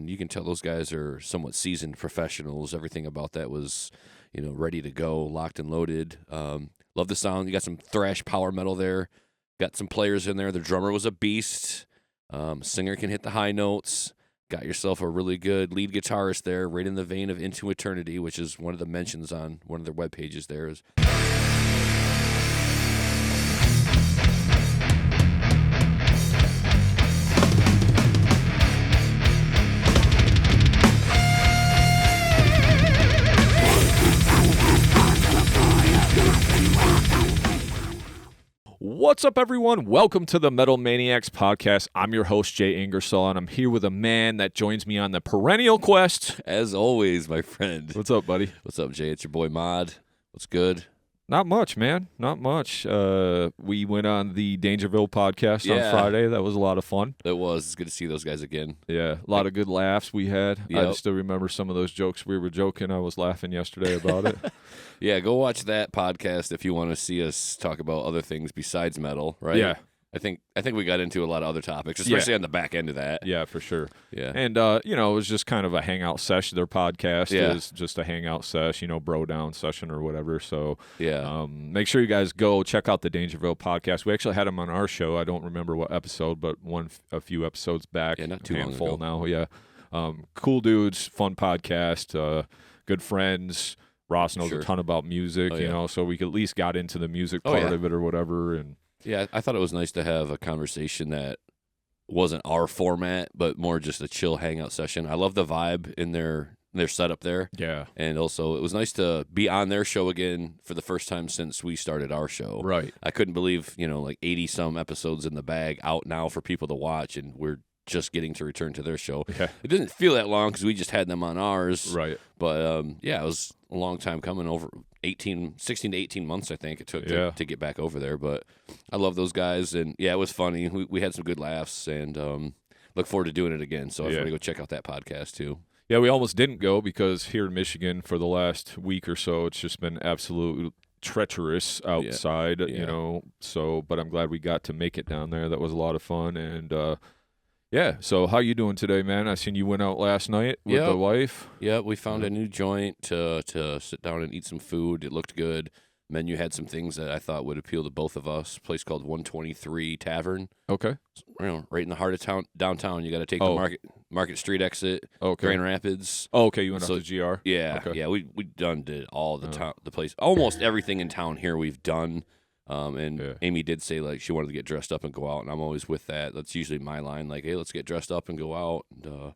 and you can tell those guys are somewhat seasoned professionals. Everything about that was, ready to go, locked and loaded. Love the sound. You got some thrash power metal there. Got some players in there. The drummer was a beast. Singer can hit the high notes. Got yourself a really good lead guitarist there, right in the vein of Into Eternity, which is one of the mentions on one of their web pages there. What's up, everyone? Welcome to the Metal Maniacs podcast. I'm your host, Jay Ingersoll, and I'm here with a man that joins me on the perennial quest. As always, my friend. What's up, buddy? What's up, Jay? It's your boy, Modd. What's good? Not much, man. Not much. We went on the Dangerville podcast on Friday. That was a lot of fun. It was. It's good to see those guys again. Yeah, a lot of good laughs we had. Yep. I still remember some of those jokes we were joking. I was laughing yesterday about it. Yeah, go watch that podcast if you want to see us talk about other things besides metal, right? Yeah. I think we got into a lot of other topics, especially on the back end of that. Yeah, for sure. Yeah. And, it was just kind of a hangout session. Their podcast is just a hangout session, bro down session or whatever. So make sure you guys go check out the Dangerville podcast. We actually had them on our show. I don't remember what episode, but a few episodes back. Yeah, not too long ago. Now, yeah. Cool dudes, fun podcast, good friends. Ross knows a ton about music, so we at least got into the music part of it or whatever. And yeah, I thought it was nice to have a conversation that wasn't our format, but more just a chill hangout session. I love the vibe in their setup there. Yeah. And also, it was nice to be on their show again for the first time since we started our show. Right. I couldn't believe, like 80-some episodes in the bag out now for people to watch, and we're just getting to return to their show. Yeah. It didn't feel that long because we just had them on ours. Right. But, it was a long time coming, over 16 to 18 months, I think it took to get back over there. But I love those guys, and, it was funny. We had some good laughs, and look forward to doing it again. So everybody go check out that podcast, too. Yeah, we almost didn't go because here in Michigan for the last week or so, it's just been absolutely treacherous outside, but I'm glad we got to make it down there. That was a lot of fun, and so how you doing today, man? I seen you went out last night with the wife. Yeah, we found a new joint to sit down and eat some food. It looked good. Menu had some things that I thought would appeal to both of us. A place called 123 Tavern. Okay. Right in the heart of downtown. You got to take the Market Street exit. Okay. Grand Rapids. Oh, okay. You went out to GR. Yeah. Okay. Yeah. We did all the place. Almost everything in town here we've done. Amy did say she wanted to get dressed up and go out, and I'm always with that. That's usually my line. Hey, let's get dressed up and go out. And,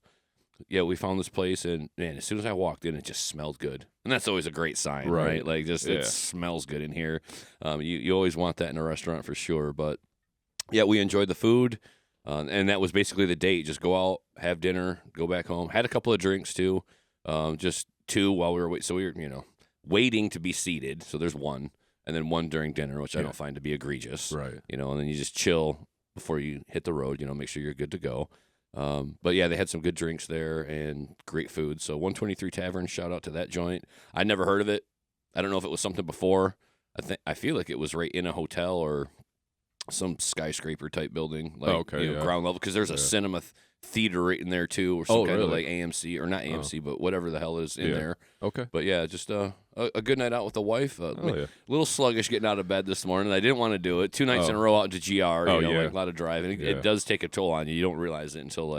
we found this place, and man, as soon as I walked in, it just smelled good, and that's always a great sign, right? It smells good in here. You always want that in a restaurant for sure. But we enjoyed the food, and that was basically the date. Just go out, have dinner, go back home. Had a couple of drinks too, just two while we were waiting. So we were waiting to be seated. So there's one. And then one during dinner, which I don't find to be egregious. Right. And then you just chill before you hit the road, make sure you're good to go. But they had some good drinks there and great food. So 123 Tavern, shout out to that joint. I never heard of it. I don't know if it was something before. I feel like it was right in a hotel or some skyscraper type building, ground level, because there's a cinema theater right in there too, or some kind of AMC, or not AMC, but whatever the hell is in there. Okay. But just a good night out with the wife. A little sluggish getting out of bed this morning. I didn't want to do it. 2 nights in a row out to GR. A lot of driving. It does take a toll on you. You don't realize it until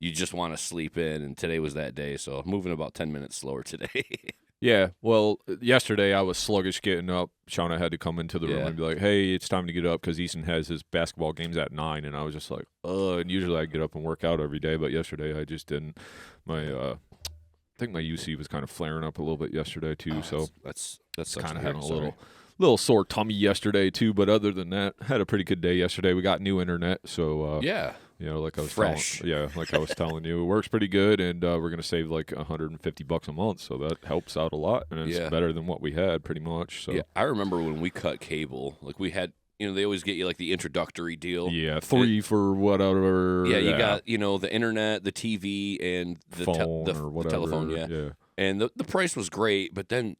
you just want to sleep in. And today was that day, so moving about 10 minutes slower today. Yeah, well, yesterday I was sluggish getting up. Shauna had to come into the room and be like, hey, it's time to get up because Easton has his basketball games at 9, and I was just like, and usually I get up and work out every day, but yesterday I just didn't. I think my UC was kind of flaring up a little bit yesterday too, so that's kind of having a little sore tummy yesterday too, but other than that, had a pretty good day yesterday. We got new internet, so like I was fresh. Like I was telling you, it works pretty good, and we're gonna save like $150 a month, so that helps out a lot, and it's better than what we had pretty much. So I remember when we cut cable, we had. They always get you the introductory deal. Yeah, $3 for whatever. Yeah, you got the internet, the TV, and the phone or whatever. The telephone. Yeah. And the price was great, but then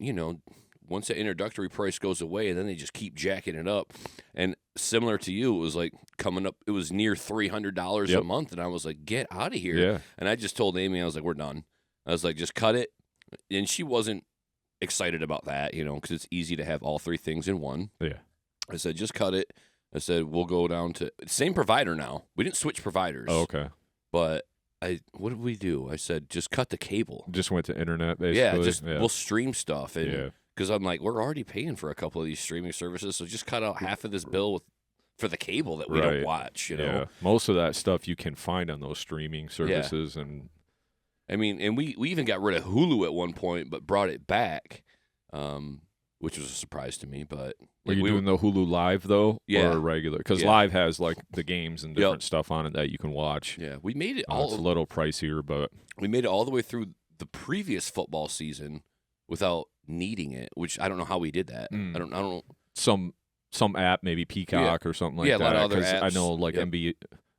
once the introductory price goes away, and then they just keep jacking it up. And similar to you, it was like coming up. It was near $300 a month, and I was like, get out of here. Yeah. And I just told Amy, I was like, we're done. I was like, just cut it. And she wasn't excited about that, because it's easy to have all three things in one. Yeah. I said, just cut it. I said, we'll go down to same provider now. We didn't switch providers. Oh, okay. But what did we do? I said, just cut the cable. Just went to internet, basically. Yeah, we'll stream stuff. And because I'm like, we're already paying for a couple of these streaming services, so just cut out half of this bill for the cable that we don't watch, Yeah. Most of that stuff you can find on those streaming services. And I mean, and we even got rid of Hulu at one point, but brought it back, which was a surprise to me. But were you doing the Hulu Live, though, or regular? Because Live has, like, the games and different stuff on it that you can watch. Yeah, we made it it's a little pricier, but we made it all the way through the previous football season without needing it, which I don't know how we did that. I don't some app, maybe Peacock or something like that. Yeah, a lot of other apps. I know, like, NBA.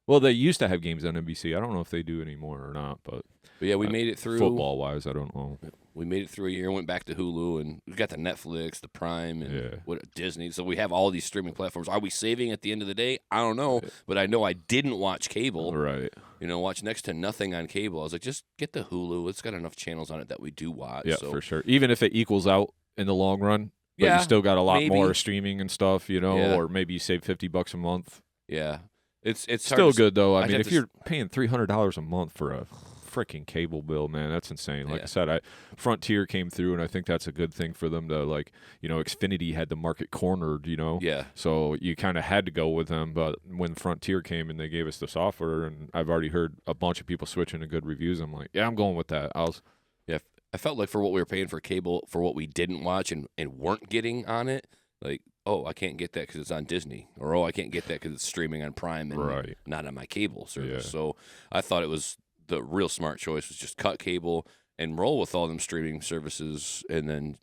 Well, they used to have games on NBC. I don't know if they do anymore or not, but yeah, we made it through. Football-wise, I don't know. We made it through a year, went back to Hulu, and we got the Netflix, the Prime, and Disney. So we have all these streaming platforms. Are we saving at the end of the day? I don't know, but I know I didn't watch cable. Right. Watch next to nothing on cable. I was like, just get the Hulu. It's got enough channels on it that we do watch. Yeah, for sure. Even if it equals out in the long run, but you still got a lot more streaming and stuff, or maybe you save $50 a month. Yeah. It's still good, though. I mean, if you're paying $300 a month for a freaking cable bill, man, that's insane. Like I said, Frontier came through, and I think that's a good thing for them to, like, Xfinity had the market cornered, Yeah. So you kind of had to go with them. But when Frontier came and they gave us the software, and I've already heard a bunch of people switching to good reviews, I'm like, yeah, I'm going with that. I felt like for what we were paying for cable, for what we didn't watch and weren't getting on it, like, oh, I can't get that because it's on Disney, or oh, I can't get that because it's streaming on Prime and not on my cable service. Yeah. So I thought it was the real smart choice was just cut cable and roll with all them streaming services, and then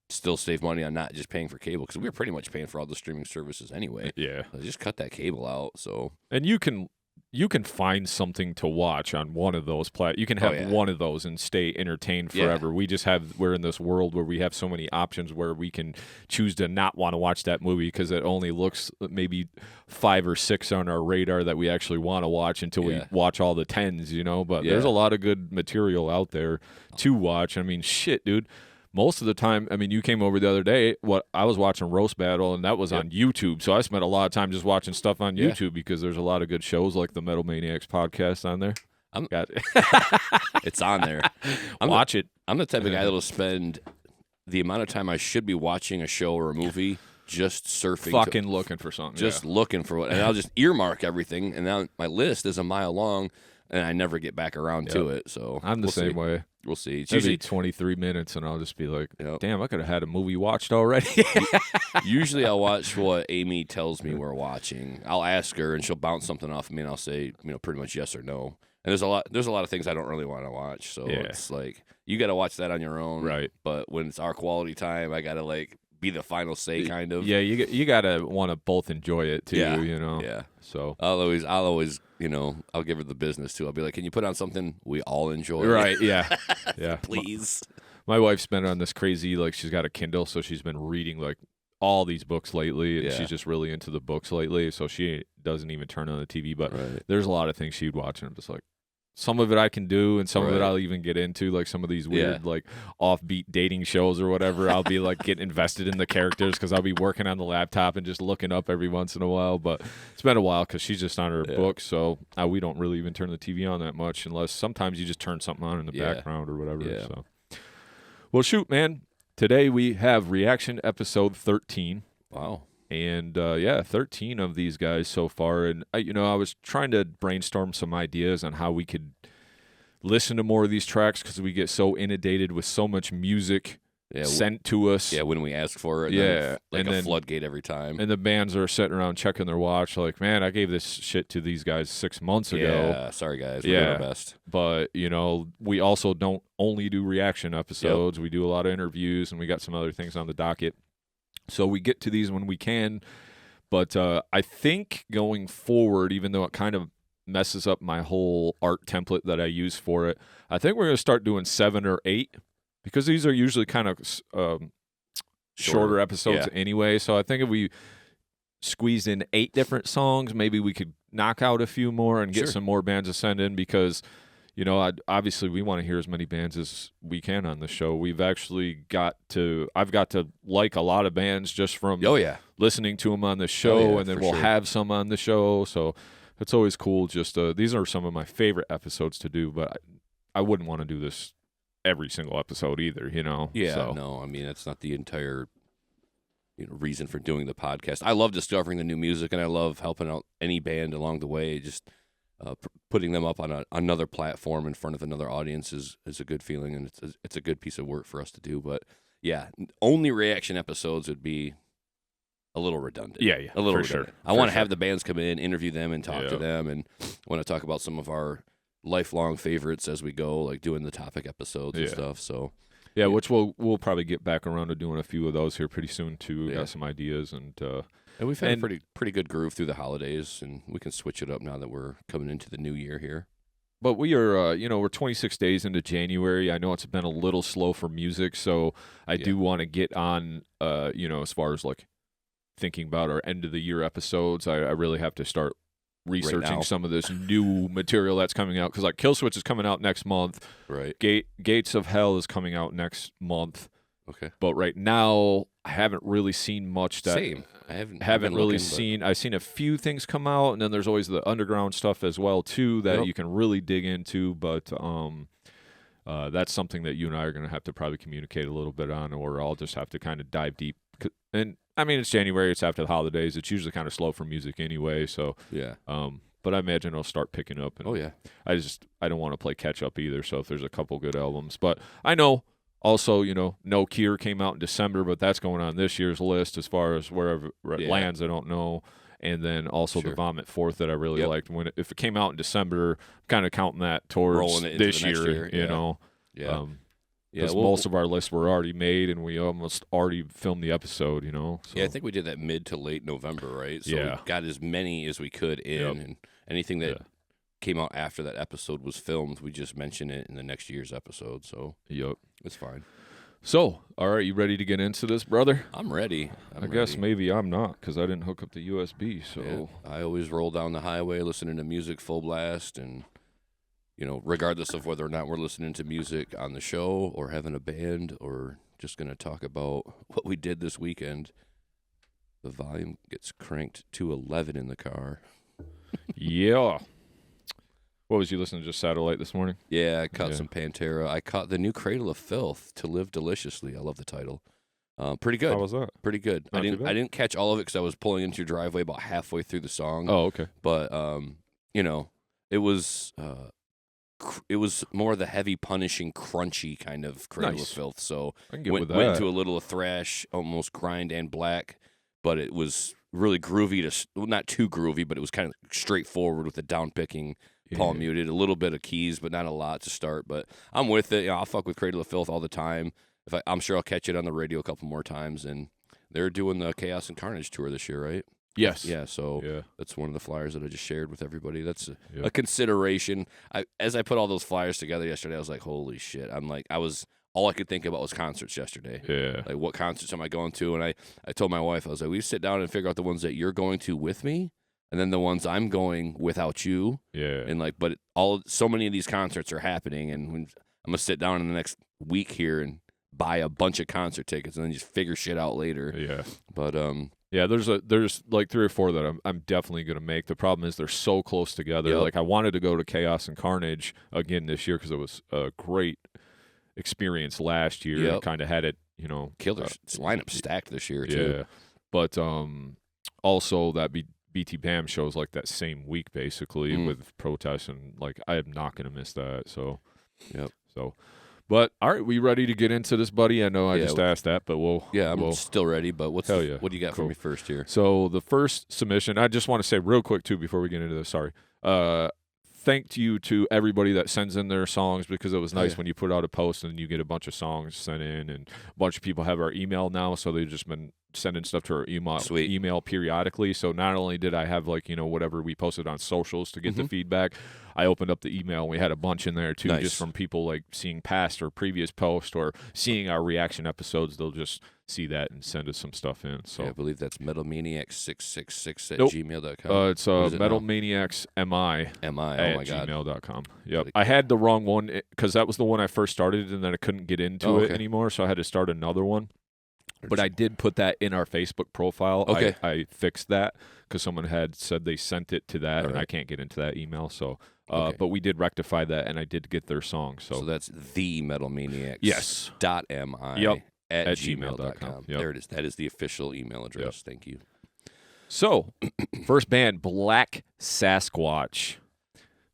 still save money on not just paying for cable, because we were pretty much paying for all the streaming services anyway. Yeah, so just cut that cable out. So and you can find something to watch on one of those You can have one of those and stay entertained forever. Yeah. We're in this world where we have so many options where we can choose to not want to watch that movie because it only looks maybe 5 or 6 on our radar that we actually want to watch until we watch all the 10s, But there's a lot of good material out there to watch. I mean, shit, dude. Most of the time, I mean, you came over the other day, I was watching Roast Battle, and that was on YouTube. So I spent a lot of time just watching stuff on YouTube because there's a lot of good shows like the Metal Maniacs podcast on there. It's on there. Watch it. I'm the type of guy that'll spend the amount of time I should be watching a show or a movie just surfing. Fucking looking for something. Just looking for what. And I'll just earmark everything, and now my list is a mile long, and I never get back around to it. So I'm the same way. We'll see. It's usually 23 minutes, and I'll just be like, damn, I could have had a movie watched already. Usually I'll watch what Amy tells me we're watching. I'll ask her, and she'll bounce something off of me, and I'll say, pretty much yes or no. And there's a lot of things I don't really want to watch. So it's like, you got to watch that on your own. Right. But when it's our quality time, I got to, like, be the final say, kind of. Yeah, you got to want to both enjoy it, too, Yeah. So I'll always, I'll give her the business, too. I'll be like, can you put on something we all enjoy? Right, yeah. Yeah. Please. My wife's been on this crazy, like, she's got a Kindle, so she's been reading, like, all these books lately, and she's just really into the books lately, so she doesn't even turn on the TV, but there's a lot of things she'd watch, and I'm just like, some of it I can do, and some of it I'll even get into, like some of these weird, like, offbeat dating shows or whatever. I'll be, like, getting invested in the characters because I'll be working on the laptop and just looking up every once in a while. But it's been a while because she's just on her book, so we don't really even turn the TV on that much unless sometimes you just turn something on in the background or whatever. Yeah. So, well, shoot, man. Today we have reaction episode 13. Wow. And, 13 of these guys so far. And, I was trying to brainstorm some ideas on how we could listen to more of these tracks because we get so inundated with so much music sent to us. Yeah, when we ask for it. Yeah. Like a floodgate every time. And the bands are sitting around checking their watch like, man, I gave this shit to these guys 6 months ago. Yeah, sorry, guys. We're doing our best. But, we also don't only do reaction episodes. We do a lot of interviews, and we got some other things on the docket. So we get to these when we can, but I think going forward, even though it kind of messes up my whole art template that I use for it, I think we're going to start doing 7 or 8 because these are usually kind of shorter episodes anyway. So I think if we squeezed in 8 different songs, maybe we could knock out a few more and get some more bands to send in, because obviously we want to hear as many bands as we can on the show. I've got to like a lot of bands just from listening to them on the show, and then we'll have some on the show. So it's always cool. Just these are some of my favorite episodes to do, but I wouldn't want to do this every single episode either, Yeah, so. no, I mean, that's not the entire reason for doing the podcast. I love discovering the new music, and I love helping out any band along the way. Just putting them up on another platform in front of another audience is a good feeling, and it's a good piece of work for us to do. But yeah, only reaction episodes would be a little redundant. Yeah, a little redundant. Sure. I want to have the bands come in, interview them, and talk to them, and want to talk about some of our lifelong favorites as we go, like doing the topic episodes and stuff. So yeah, which we'll probably get back around to doing a few of those here pretty soon too. Got some ideas, and we've had a pretty good groove through the holidays, and we can switch it up now that we're coming into the new year here. But we are, we're 26 days into January. I know it's been a little slow for music, so I do want to get on, as far as like thinking about our end of the year episodes. I really have to start researching some of this new material that's coming out, because like Killswitch is coming out next month. Right. Gates of Hell is coming out next month. Okay. But right now, I haven't really seen much. Same. I haven't really looking, seen. I've seen a few things come out, and then there's always the underground stuff as well too that you can really dig into. But that's something that you and I are going to have to probably communicate a little bit on, or I'll just have to kind of dive deep. And I mean, it's January. It's after the holidays. It's usually kind of slow for music anyway. So yeah. But I imagine it'll start picking up. And I don't want to play catch up either. So if there's a couple good albums, but I know. Also, No Cure came out in December, but that's going on this year's list as far as wherever it lands. I don't know. And then also the Vomit Fourth that I really liked. If it came out in December, I'm kind of counting that towards this year, you know. Yeah. Because most of our lists were already made, and we almost already filmed the episode, So. Yeah, I think we did that mid to late November, right? So we got as many as we could in, and anything that came out after that episode was filmed, we just mention it in the next year's episode. So it's fine. So, all right, you ready to get into this, brother? I'm ready. I guess maybe I'm not, because I didn't hook up the USB. So I always roll down the highway listening to music full blast, and regardless of whether or not we're listening to music on the show or having a band or just going to talk about what we did this weekend, the volume gets cranked to 11 in the car. Yeah. What was you listening to, just Satellite this morning? Yeah, I caught some Pantera. I caught the new Cradle of Filth, To Live Deliciously. I love the title. Pretty good. How was that? Pretty good. I didn't catch all of it because I was pulling into your driveway about halfway through the song. Oh, okay. But it was more the heavy, punishing, crunchy kind of Cradle of Filth. So I can get with that. Went into a little of thrash, almost grind and black, but it was really groovy not too groovy, but it was kind of straightforward with the down picking. Paul muted, a little bit of keys, but not a lot to start. But I'm with it. I'll fuck with Cradle of Filth all the time. I'm sure I'll catch it on the radio a couple more times. And they're doing the Chaos and Carnage tour this year, right? Yes. Yeah. So that's one of the flyers that I just shared with everybody. That's a consideration. As I put all those flyers together yesterday, I was like, holy shit! All I could think about was concerts yesterday. Yeah. Like, what concerts am I going to? And I told my wife, I was like, we sit down and figure out the ones that you're going to with me. And then the ones I'm going without you. Yeah. And so many of these concerts are happening, and I'm gonna sit down in the next week here and buy a bunch of concert tickets, and then just figure shit out later. Yeah. But there's like 3 or 4 that I'm definitely gonna make. The problem is they're so close together. Yep. Like I wanted to go to Chaos and Carnage again this year because it was a great experience last year. Yep. Kind of had it, killer lineup stacked this year too. Yeah. But also that BT Bam shows like that same week basically with protests, and like I am not going to miss that. So, but all right, we ready to get into this, buddy? I know I just asked that, but I'm still ready. But what do you got for me first here? So the first submission, I just want to say real quick too before we get into this. Sorry. Thank you to everybody that sends in their songs, because it was nice when you put out a post and you get a bunch of songs sent in, and a bunch of people have our email now, so they've just been sending stuff to our email periodically. So not only did I have whatever we posted on socials to get the feedback, I opened up the email and we had a bunch in there too, just from people like seeing past or previous posts or seeing our reaction episodes. They'll just see that and send us some stuff in. So I believe that's metalmaniacs666 at Nope. gmail.com. It's metalmaniacsmi Oh my at God. gmail.com. Yep. I had the wrong one because that was the one I first started, and then I couldn't get into it anymore, so I had to start another one. But I did put that in our Facebook profile. Okay. I fixed that because someone had said they sent it to that, and I can't get into that email. So, but we did rectify that, and I did get their song. So that's the metalmaniacs. Yes. .mi. Yep. At gmail.com. There it is. That is the official email address. Yep. Thank you. So, first band, Black Sasquatch.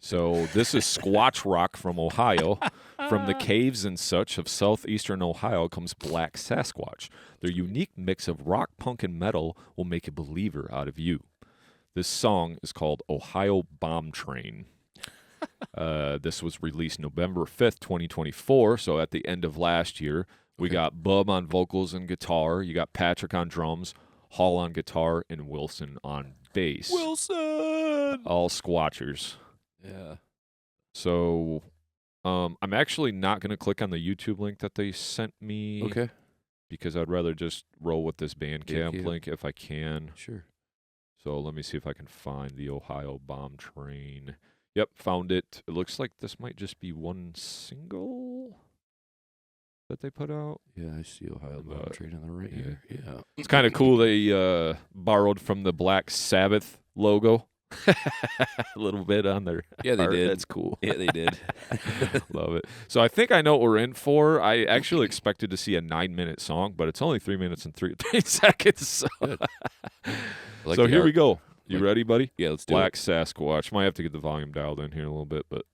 So this is Squatch-Rock from Ohio. From the caves and such of southeastern Ohio comes Black Sasquatch. Their unique mix of rock, punk, and metal will make a believer out of you. This song is called Ohio Bomb Train. This was released November 5th, 2024, so at the end of last year. We got Bub on vocals and guitar. You got Patrick on drums, Hall on guitar, and Wilson on bass. Wilson! All Squatchers. Yeah. So I'm actually not going to click on the YouTube link that they sent me. Okay. Because I'd rather just roll with this Bandcamp link if I can. Sure. So let me see if I can find the Ohio Bomb Train. Yep, found it. It looks like this might just be one single that they put out. Yeah, I see Ohio Bomb Train on the right here. Yeah. It's kind of cool. They borrowed from the Black Sabbath logo. A little bit on their they art. did. That's cool. Yeah, they did. Love it. So I think I know what we're in for. I actually expected to see a 9-minute song, but it's only 3 minutes and 3 seconds. So, so here we go. You ready, buddy? Yeah, let's do Black it. Sasquatch. Might have to get the volume dialed in here a little bit, but.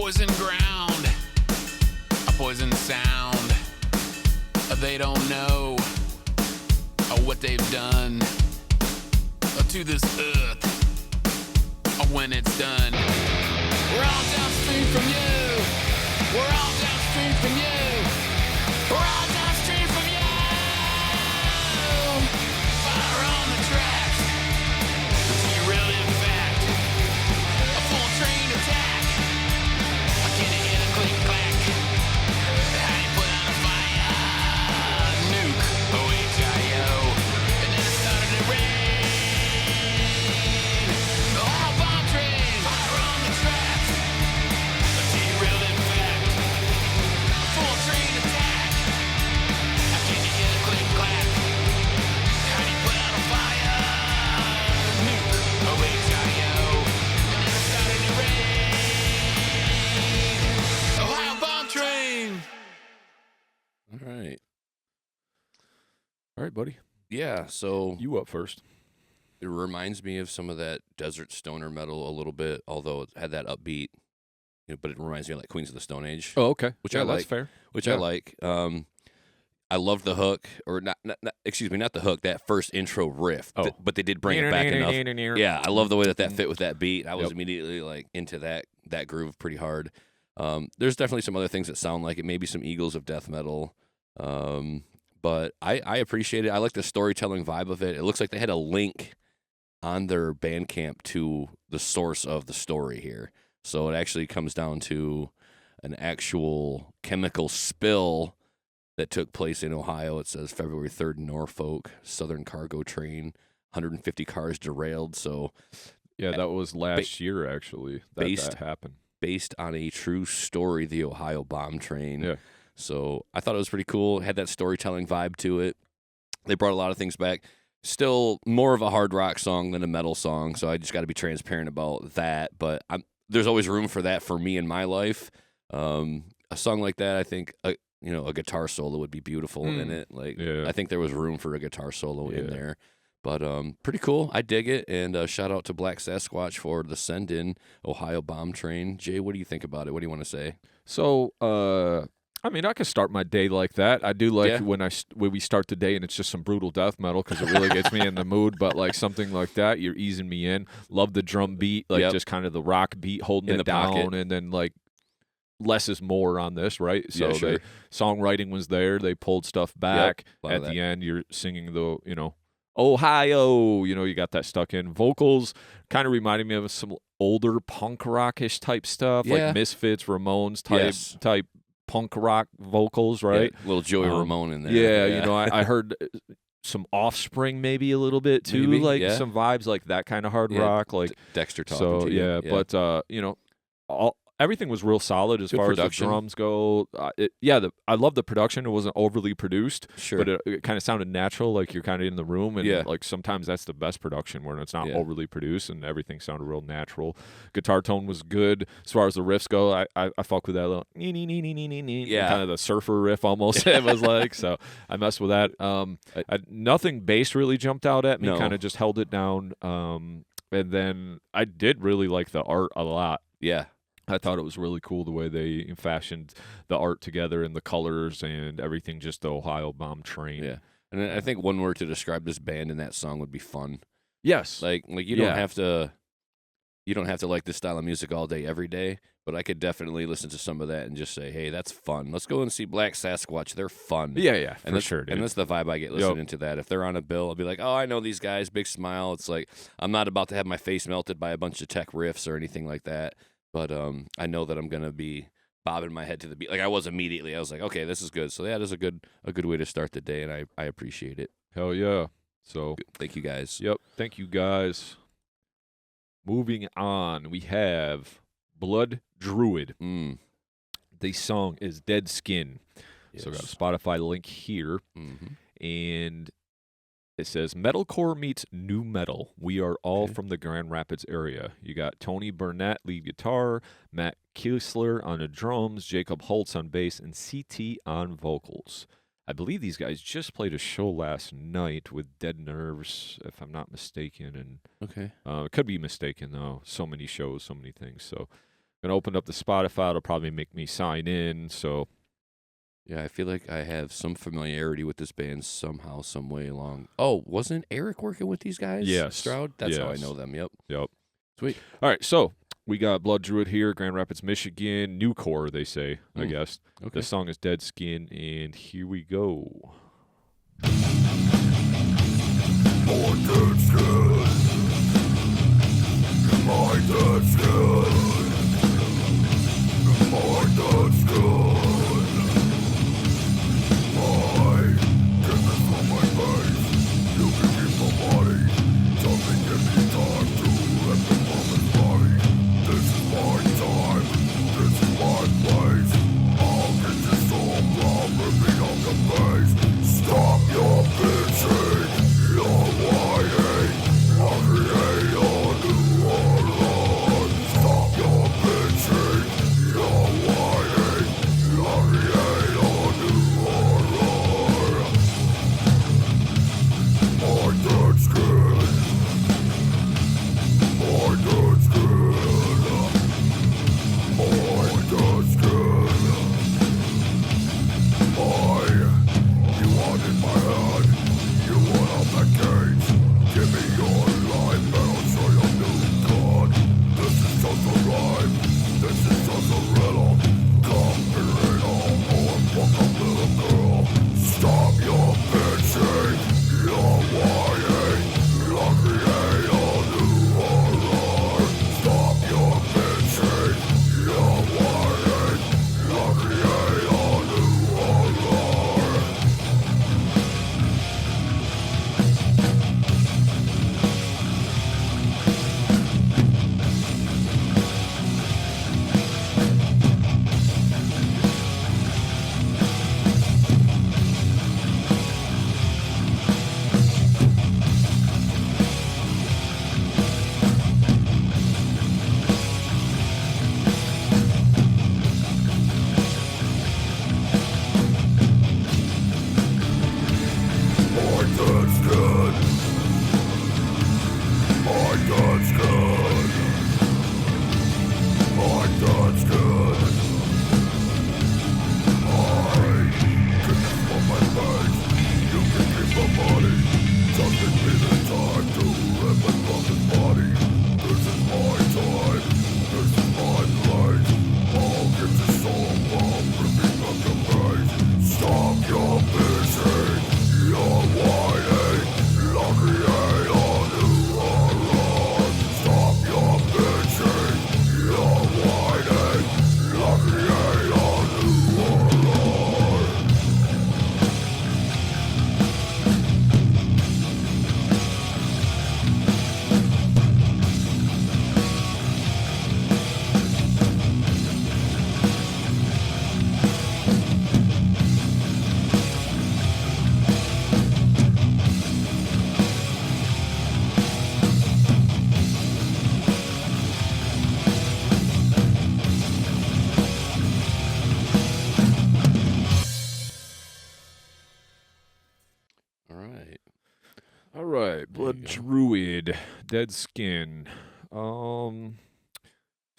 poison ground, a poison sound. They don't know what they've done to this earth when it's done. We're all downstream from you. We're all downstream from you. We're all downstream from you. Fire on the tracks. Derail in fact. A full train attack. I can't hear the click clack. How you put out a fire? Nuke. OHIO. And then it started to rain. The whole bomb train. Fire on the tracks. Derail in fact. A full train attack. All right, buddy. Yeah, so You up first. it reminds me of some of that desert stoner metal a little bit, although it had that upbeat, but it reminds me of like Queens of the Stone Age. Oh, okay. Which yeah, I that's like. fair. Which Yeah. I like. I love the hook, or not the hook, that first intro riff. Oh. But they did bring it back enough. Yeah, I love the way that fit with that beat. I was immediately like into that groove pretty hard. There's definitely some other things that sound like it, maybe some Eagles of death metal. But I appreciate it. I like the storytelling vibe of it. It looks like they had a link on their Bandcamp to the source of the story here. So it actually comes down to an actual chemical spill that took place in Ohio. It says February 3rd, Norfolk, Southern cargo train, 150 cars derailed. So yeah, that was last year, actually, that happened. Based on a true story, the Ohio bomb train. Yeah. So I thought it was pretty cool. It had that storytelling vibe to it. They brought a lot of things back. Still more of a hard rock song than a metal song, so I just got to be transparent about that. But there's always room for that for me in my life. A song like that, I think, a guitar solo would be beautiful in it. I think there was room for a guitar solo in there. But pretty cool. I dig it. And shout out to Black Sasquatch for the send-in Ohio bomb train. Jay, what do you think about it? What do you want to say? So, I mean, I could start my day like that. I do like when we start the day and it's just some brutal death metal because it really gets me in the mood. But like something like that, you're easing me in. Love the drum beat, just kind of the rock beat holding in it the down, pocket. and then like less is more on this, right? So sure. Songwriting was there. They pulled stuff back. At the end, you're singing the Ohio. You got that stuck in. Vocals kind of reminded me of some older punk rockish type stuff, like Misfits, Ramones type punk rock vocals, right? Yeah, little Joey Ramone in there. Yeah, I heard some Offspring maybe a little bit too, some vibes like that kind of hard rock, like Dexter talking to you. But everything was real solid as far as the drums go. I love the production. It wasn't overly produced, but it kind of sounded natural, like you're kind of in the room. And like sometimes that's the best production, where it's not overly produced and everything sounded real natural. Guitar tone was good. As far as the riffs go, I fuck with that little kind of the surfer riff almost. It was like, so I messed with that. Nothing bass really jumped out at me. Kind of just held it down. And then I did really like the art a lot. Yeah. I thought it was really cool the way they fashioned the art together and the colors and everything, just the Ohio bomb train. Yeah. And I think one word to describe this band in that song would be fun. Yes. Like you don't have to like this style of music all day, every day, but I could definitely listen to some of that and just say, hey, that's fun. Let's go and see Black Sasquatch. They're fun. Yeah, and for sure, dude. And that's the vibe I get listening to that. If they're on a bill, I'll be like, oh, I know these guys, big smile. It's like, I'm not about to have my face melted by a bunch of tech riffs or anything like that. But I know that I'm gonna be bobbing my head to the beat. Like I was immediately. I was like, okay, this is good. So that is a good way to start the day, and I appreciate it. Hell yeah. So thank you guys. Yep. Thank you guys. Moving on, we have Blood Druid. The song is Dead Skin. Yes. So I got a Spotify link here, and it says, Metalcore meets NuMetal. We are all from the Grand Rapids area. You got Tony Burnett, lead guitar, Matt Kiesler on the drums, Jacob Holtz on bass, and CT on vocals. I believe these guys just played a show last night with Dead Nerves, if I'm not mistaken. And it could be mistaken, though. So many shows, so many things. So I'm going to open up the Spotify. It'll probably make me sign in, so... Yeah, I feel like I have some familiarity with this band somehow, some way along. Oh, wasn't Eric working with these guys? Yes. Stroud? That's how I know them. Yep. Sweet. All right, so we got Blood Druid here, Grand Rapids, Michigan. Newcore, they say, I guess. Okay. The song is Dead Skin, and here we go. More dead skin. My dead skin. My dead skin. Place. I'll get this soul from ripping off the face. All right. All right, Blood Druid, Dead Skin.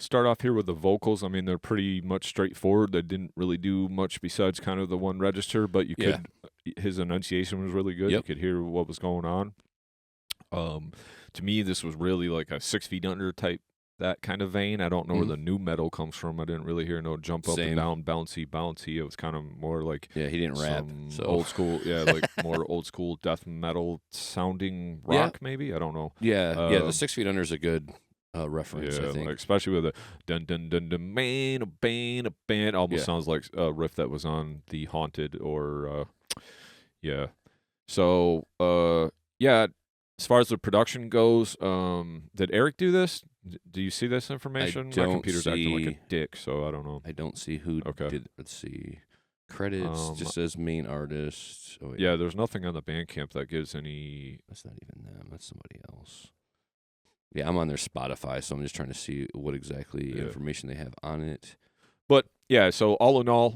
Start off here with the vocals. I mean, they're pretty much straightforward. They didn't really do much besides kind of the one register, but you could. His enunciation was really good. Yep. You could hear what was going on. To me, this was really like a 6 Feet Under type, that kind of vein. I don't know where the NuMetal comes from. I didn't really hear no jump up and down, bouncy. It was kind of more like he didn't rap. So old school, like more old school death metal sounding rock, maybe. I don't know. The 6 Feet Under is a good reference. I think, like, especially with a dun dun dun dun man a band, almost sounds like a riff that was on The Haunted or So as far as the production goes, did Eric do this? Do you see this information? My computer's acting like a dick, so I don't know. I don't see who did. Let's see. Credits just says main artist. Oh, yeah, there's nothing on the Bandcamp that gives any. That's not even them. That's somebody else. Yeah, I'm on their Spotify, so I'm just trying to see what exactly information they have on it. But yeah, so all in all,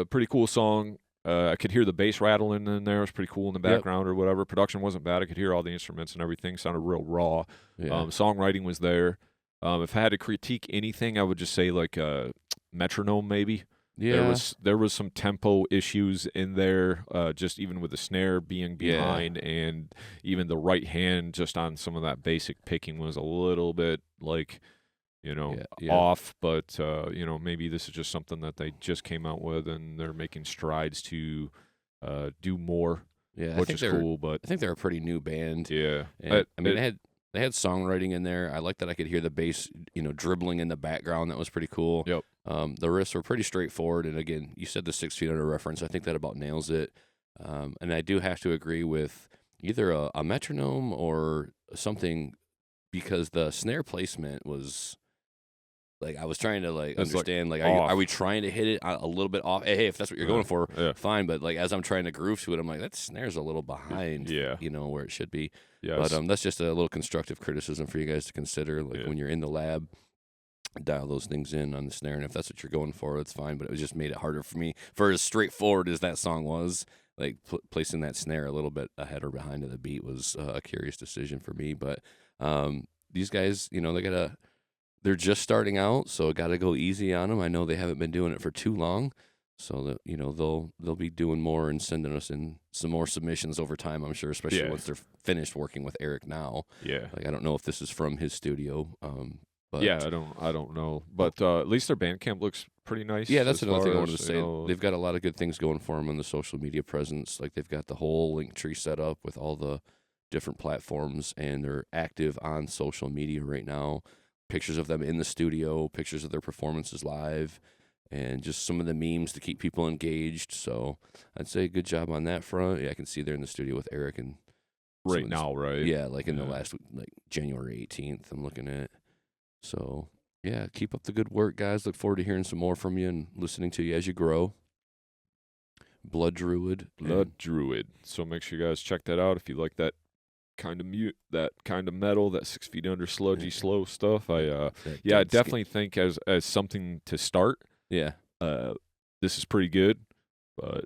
pretty cool song. I could hear the bass rattling in there. It was pretty cool in the background or whatever. Production wasn't bad. I could hear all the instruments and everything. Sounded real raw. Songwriting was there. If I had to critique anything, I would just say like metronome maybe. Yeah. There was some tempo issues in there, just even with the snare being behind and even the right hand just on some of that basic picking was a little bit like, off, but maybe this is just something that they just came out with and they're making strides to do more, which is cool. But I think they're a pretty new band. Yeah. And, they had songwriting in there. I like that I could hear the bass, dribbling in the background. That was pretty cool. Yep. The riffs were pretty straightforward. And again, you said the 6 Feet Under reference. I think that about nails it. And I do have to agree with either a metronome or something because the snare placement was like, I was trying to understand, are we trying to hit it a little bit off? Hey, if that's what you're going for, fine. But as I'm trying to groove to it, I'm like, that snare's a little behind, where it should be. Yes. But that's just a little constructive criticism for you guys to consider. When you're in the lab, dial those things in on the snare, and if that's what you're going for, that's fine. But it just made it harder for me. For as straightforward as that song was, like placing that snare a little bit ahead or behind of the beat was a curious decision for me. But these guys, they're just starting out, so got to go easy on them. I know they haven't been doing it for too long. So that they'll be doing more and sending us in some more submissions over time, I'm sure, especially once they're finished working with Eric now. Yeah. I don't know if this is from his studio. But I don't know. But at least their Bandcamp looks pretty nice. Yeah, that's another thing I wanted to say. They've got a lot of good things going for them on the social media presence. Like they've got the whole link tree set up with all the different platforms, and they're active on social media right now. Pictures of them in the studio, pictures of their performances live, and just some of the memes to keep people engaged. So I'd say good job on that front. Yeah, I can see they're in the studio with Eric and right now, right? Yeah, in the last January 18th. I'm looking at. So yeah, keep up the good work, guys. Look forward to hearing some more from you and listening to you as you grow. Blood Druid. So make sure you guys check that out if you like that kind of metal, that 6 Feet Under sludgy slow stuff. I definitely think as something to start. Yeah. This is pretty good, but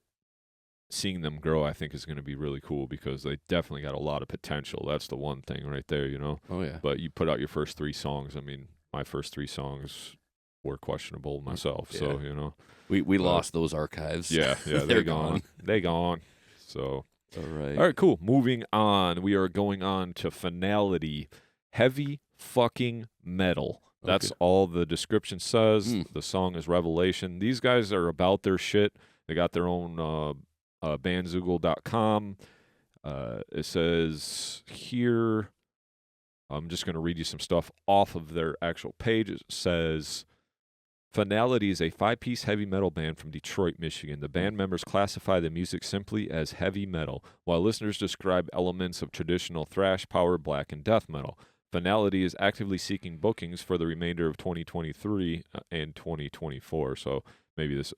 seeing them grow I think is going to be really cool because they definitely got a lot of potential. That's the one thing right there, Oh yeah. But you put out your first 3 songs. I mean, my first 3 songs were questionable myself, so we lost those archives. Yeah, they're gone. They gone. So All right, cool. Moving on. We are going on to Finality. Heavy fucking metal. That's all the description says. The song is Revelation. These guys are about their shit. They got their own bandzoogle.com. It says here, I'm just going to read you some stuff off of their actual page. It says, Finality is a 5-piece heavy metal band from Detroit, Michigan. The band members classify the music simply as heavy metal, while listeners describe elements of traditional thrash, power, black, and death metal. Finality is actively seeking bookings for the remainder of 2023 and 2024, so maybe this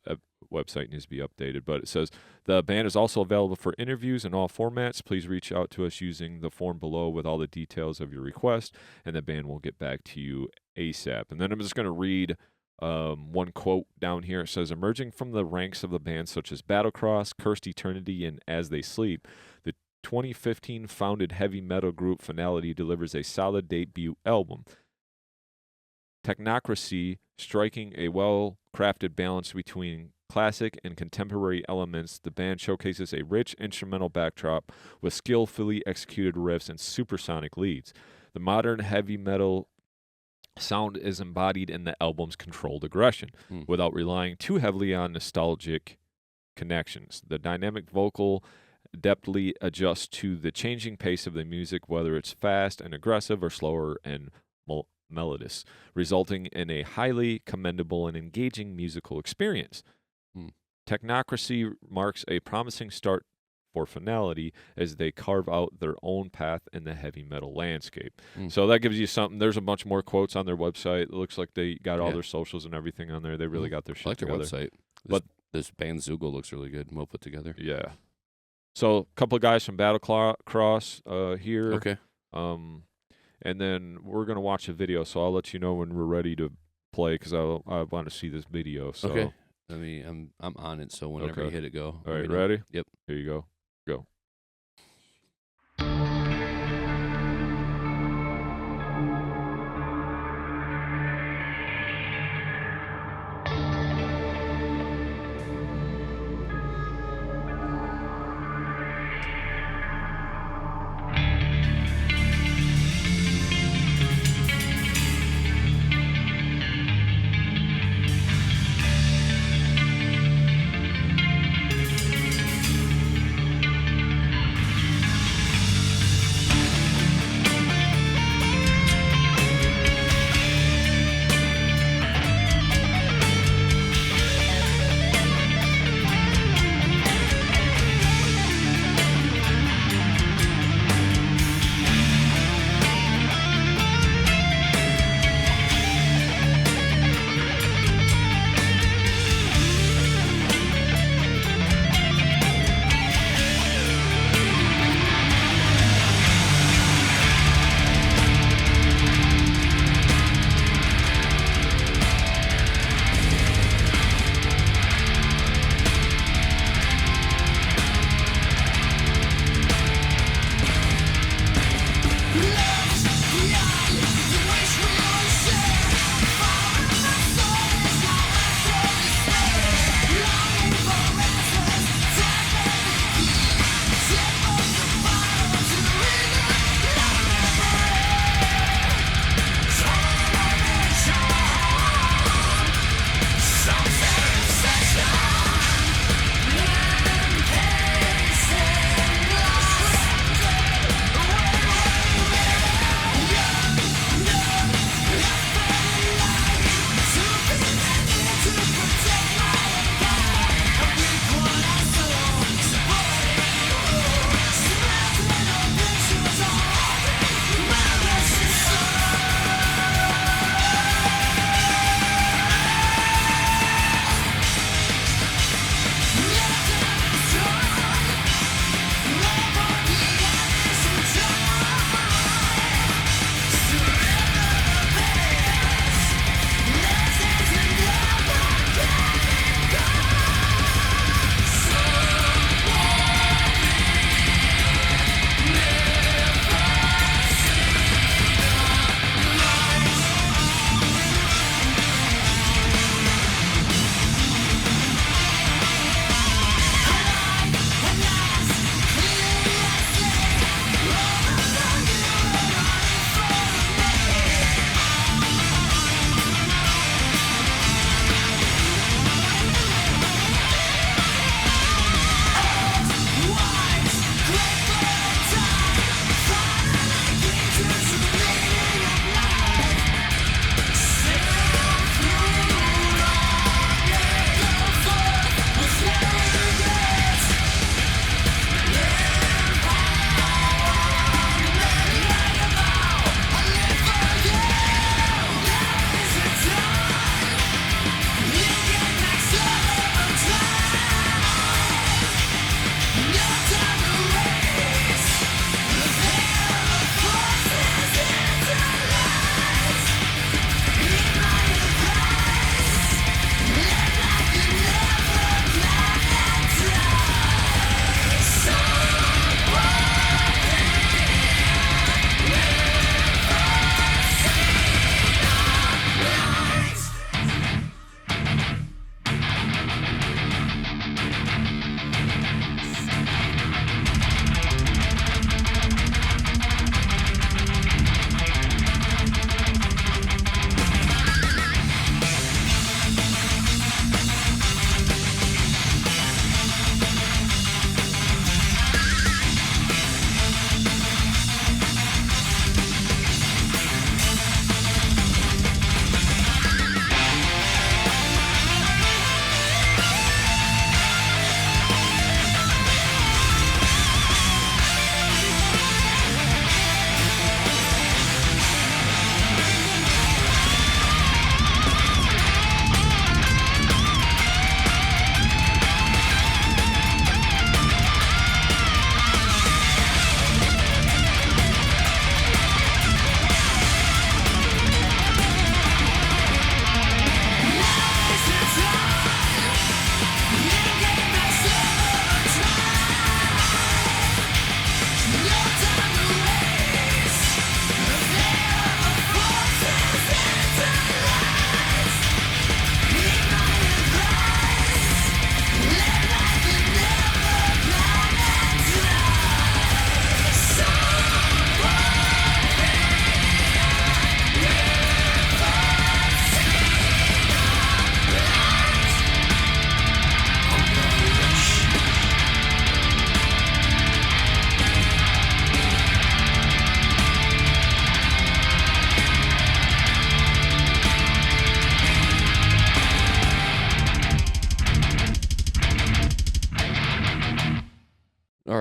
website needs to be updated. But it says, the band is also available for interviews in all formats. Please reach out to us using the form below with all the details of your request, and the band will get back to you ASAP. And then I'm just going to read one quote down here. It says, emerging from the ranks of the bands such as Battlecross, Cursed Eternity, and As They Sleep, the 2015 founded heavy metal group Finality delivers a solid debut album. Technocracy, striking a well-crafted balance between classic and contemporary elements, the band showcases a rich instrumental backdrop with skillfully executed riffs and supersonic leads. The modern heavy metal sound is embodied in the album's controlled aggression, without relying too heavily on nostalgic connections. The dynamic vocal adeptly adjusts to the changing pace of the music, whether it's fast and aggressive or slower and melodious, resulting in a highly commendable and engaging musical experience. Technocracy marks a promising start for Finality as they carve out their own path in the heavy metal landscape. So that gives you something. There's a bunch more quotes on their website. It looks like they got all their socials and everything on there. They really got their shit I like together. their website. But this band Zoogle looks really good and well put together. Yeah. So a couple of guys from Battlecross here. Okay. And then we're going to watch a video, so I'll let you know when we're ready to play because I want to see this video. So. Okay. I'm on it, so whenever you hit it, go. All right, ready? Yep. Here you go. Go.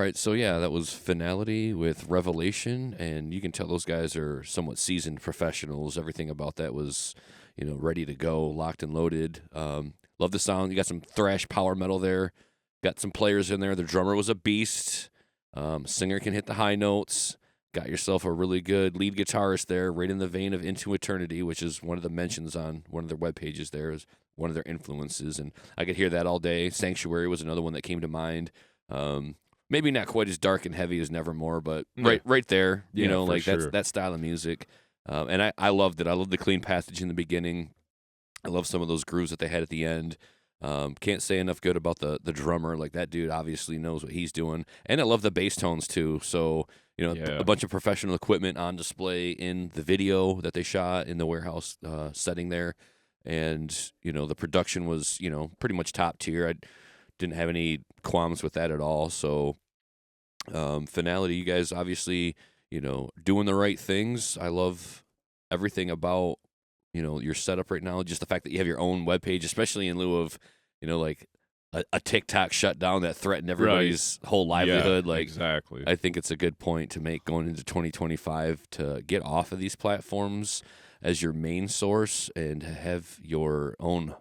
right, so yeah, that was Finality with Revelation, and you can tell those guys are somewhat seasoned professionals. Everything about that was, ready to go, locked and loaded. Love the sound. You got some thrash power metal there. Got some players in there. The drummer was a beast. Singer can hit the high notes. Got yourself a really good lead guitarist there, right in the vein of Into Eternity, which is one of the mentions on one of their web pages there, is one of their influences, and I could hear that all day. Sanctuary was another one that came to mind. Maybe not quite as dark and heavy as Nevermore, but right there, like sure. that style of music. And I loved it. I loved the clean passage in the beginning. I love some of those grooves that they had at the end. Can't say enough good about the drummer. Like, that dude obviously knows what he's doing. And I love the bass tones too. So, a bunch of professional equipment on display in the video that they shot in the warehouse setting there. And, the production was, pretty much top tier. I didn't have any qualms with that at all. So, Finality, you guys obviously, doing the right things. I love everything about, your setup right now. Just the fact that you have your own webpage, especially in lieu of, like a TikTok shutdown that threatened everybody's whole livelihood. Yeah, like, exactly. I think it's a good point to make going into 2025 to get off of these platforms as your main source and have your own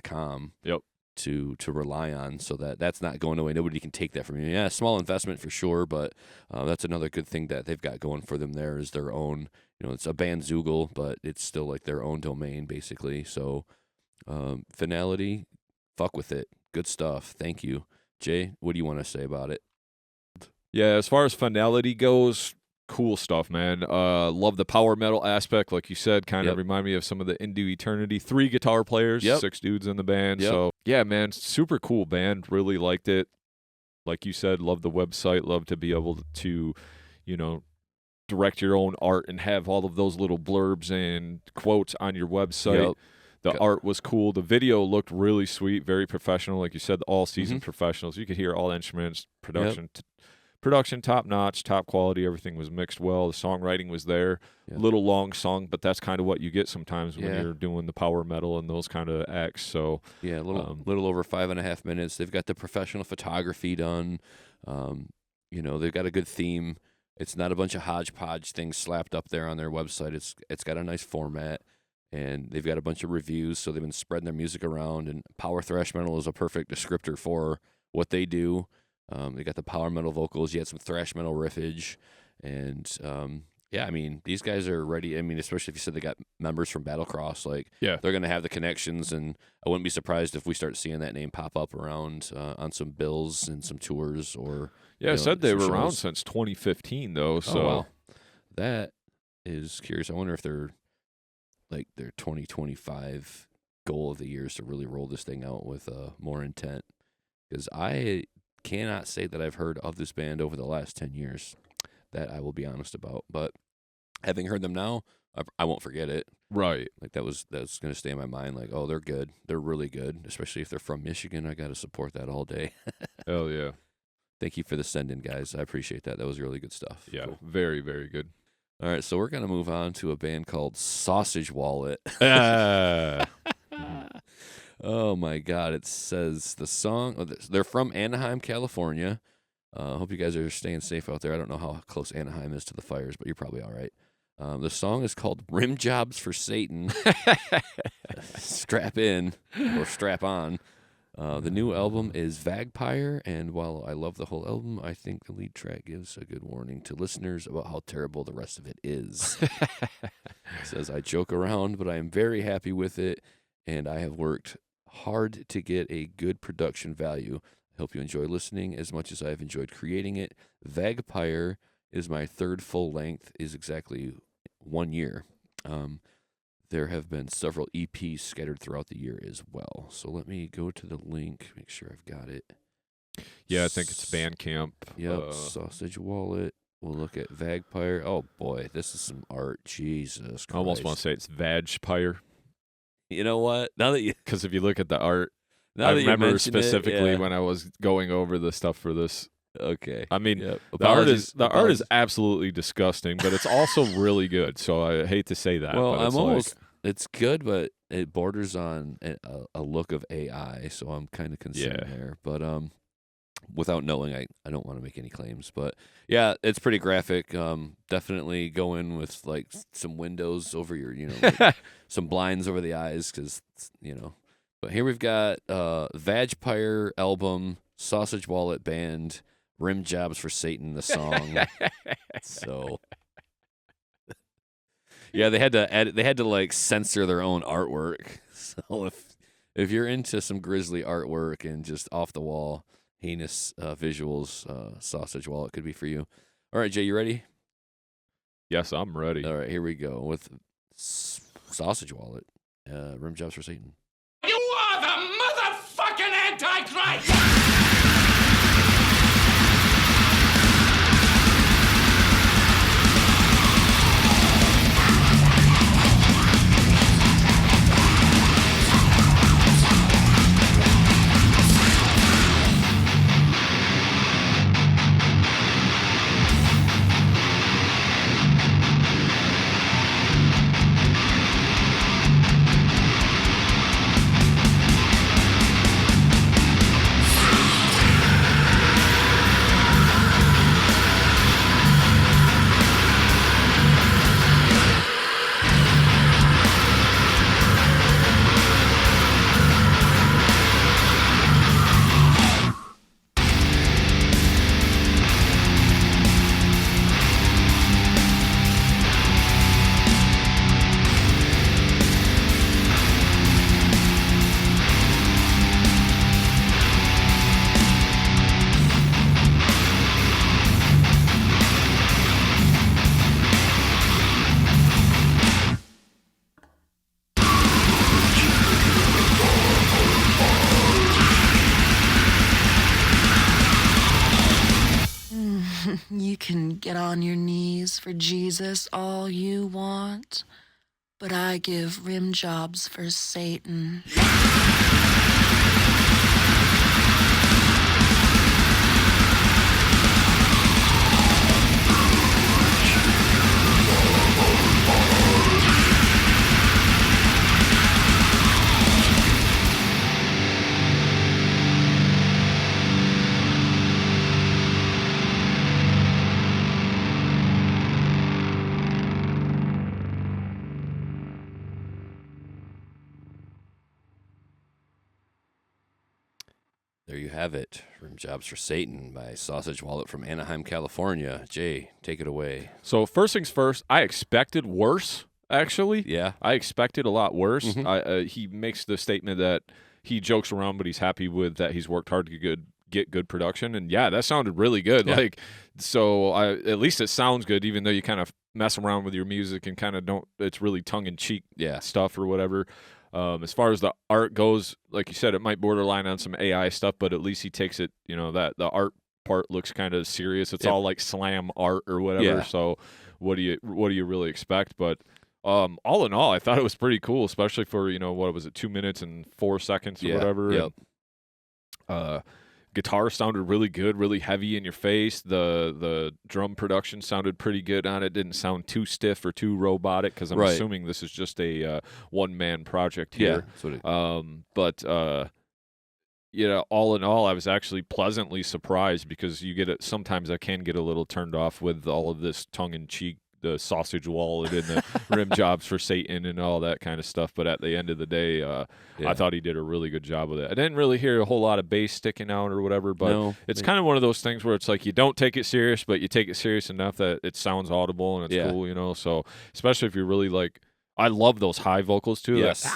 .com. Yep. To rely on, so that's not going away. Nobody can take that from you. Yeah, small investment for sure, but that's another good thing that they've got going for them there is their own, it's a Bandzoogle, but it's still like their own domain, basically. So, Finality, fuck with it. Good stuff. Thank you. Jay, what do you want to say about it? Yeah, as far as Finality goes, cool stuff, man. Love the power metal aspect, like you said. Kind of remind me of some of the Into Eternity. 3 guitar players, 6 dudes in the band. So yeah, man, super cool band. Really liked it. Like you said, love the website. Love to be able to, direct your own art and have all of those little blurbs and quotes on your website. The art was cool. The video looked really sweet, very professional. Like you said, all seasoned professionals. You could hear all instruments, production. Production top notch, top quality. Everything was mixed well. The songwriting was there. Little long song, but that's kind of what you get sometimes when you're doing the power metal and those kind of acts. So a little over 5.5 minutes. They've got the professional photography done. They've got a good theme. It's not a bunch of hodgepodge things slapped up there on their website. It's got a nice format, and they've got a bunch of reviews. So they've been spreading their music around. And power thrash metal is a perfect descriptor for what they do. They got the power metal vocals. You had some thrash metal riffage, and these guys are ready. I mean, especially if you said they got members from Battlecross, they're going to have the connections, and I wouldn't be surprised if we start seeing that name pop up around on some bills and some tours. Or I said they were around since 2015 though. So wow. That is curious. I wonder if they're like their 2025 goal of the year is to really roll this thing out with more intent, because I cannot say that I've heard of this band over the last 10 years. That I will be honest about. But having heard them now, I won't forget it. Right. Like that's going to stay in my mind. Like, oh, they're good. They're really good. Especially if they're from Michigan. I got to support that all day. Hell yeah. Thank you for the send-in, guys. I appreciate that. That was really good stuff. Yeah, cool. Very, very good. All right, so we're going to move on to a band called Sausage Wallet. Oh, my God. It says the song, they're from Anaheim, California. Hope you guys are staying safe out there. I don't know how close Anaheim is to the fires, but you're probably all right. The song is called Rimjobs for Satan. Strap in or strap on. The new album is Vagpire, and while I love the whole album, I think the lead track gives a good warning to listeners about how terrible the rest of it is. It says, I joke around, but I am very happy with it, and I have worked hard to get a good production value. I hope you enjoy listening as much as I have enjoyed creating it. Vagpire is my third full length, is exactly 1 year. There have been several EPs scattered throughout the year as well. So let me go to the link, make sure I've got it. Yeah, I think it's Bandcamp. Yep, Sausage Wallet. We'll look at Vagpire. Oh, boy, this is some art. Jesus Christ. I almost want to say it's Vagpire. You know what? Now that you... Because if you look at the art, I remember specifically when I was going over the stuff for this. Okay. I mean, the art is absolutely disgusting, but it's also really good. So I hate to say that. Well, but it's good, but it borders on a look of AI, so I'm kind of concerned there. But without knowing. I don't want to make any claims, but yeah, it's pretty graphic. Definitely go in with like some windows over your, like, some blinds over the eyes, because But here we've got Vagpire album, Sausage Wallet Band, Rimjobs for Satan, the song. So yeah, they had to edit. They had to like censor their own artwork. So if you're into some grisly artwork and just off the wall, heinous visuals, Sausage Wallet could be for you. All right, Jay, you ready? Yes, I'm ready. All right, here we go with Sausage Wallet, Rimjobs for Satan. You are the motherfucking Antichrist! You can get on your knees for Jesus all you want, but I give Rimjobs for Satan. There you have it. Rimjobs for Satan by Sausage Wallet from Anaheim, California. Jay, take it away. So first things first, I expected worse, actually. Yeah. I expected a lot worse. Mm-hmm. He makes the statement that he jokes around, but he's happy with that he's worked hard to get good production. And yeah, that sounded really good. Yeah. At least it sounds good, even though you kind of mess around with your music and kind of don't, it's really tongue-in-cheek stuff or whatever. As far as the art goes, like you said, it might borderline on some AI stuff, but at least he takes it, that the art part looks kind of serious. It's all like slam art or whatever. Yeah. So what do you really expect? But all in all, I thought it was pretty cool, especially for, what was it, 2 minutes and 4 seconds or whatever. Yep. And, guitar sounded really good, really heavy in your face. The drum production sounded pretty good on it. Didn't sound too stiff or too robotic, because I'm assuming this is just a one-man project here. Yeah, all in all, I was actually pleasantly surprised, because you get it. Sometimes I can get a little turned off with all of this tongue-in-cheek, the Sausage Wallet and the Rimjobs for Satan and all that kind of stuff. But at the end of the day, I thought he did a really good job with it. I didn't really hear a whole lot of bass sticking out or whatever, but it's kind of one of those things where it's like you don't take it serious, but you take it serious enough that it sounds audible and it's cool, So especially if you're really like, I love those high vocals too. Yes.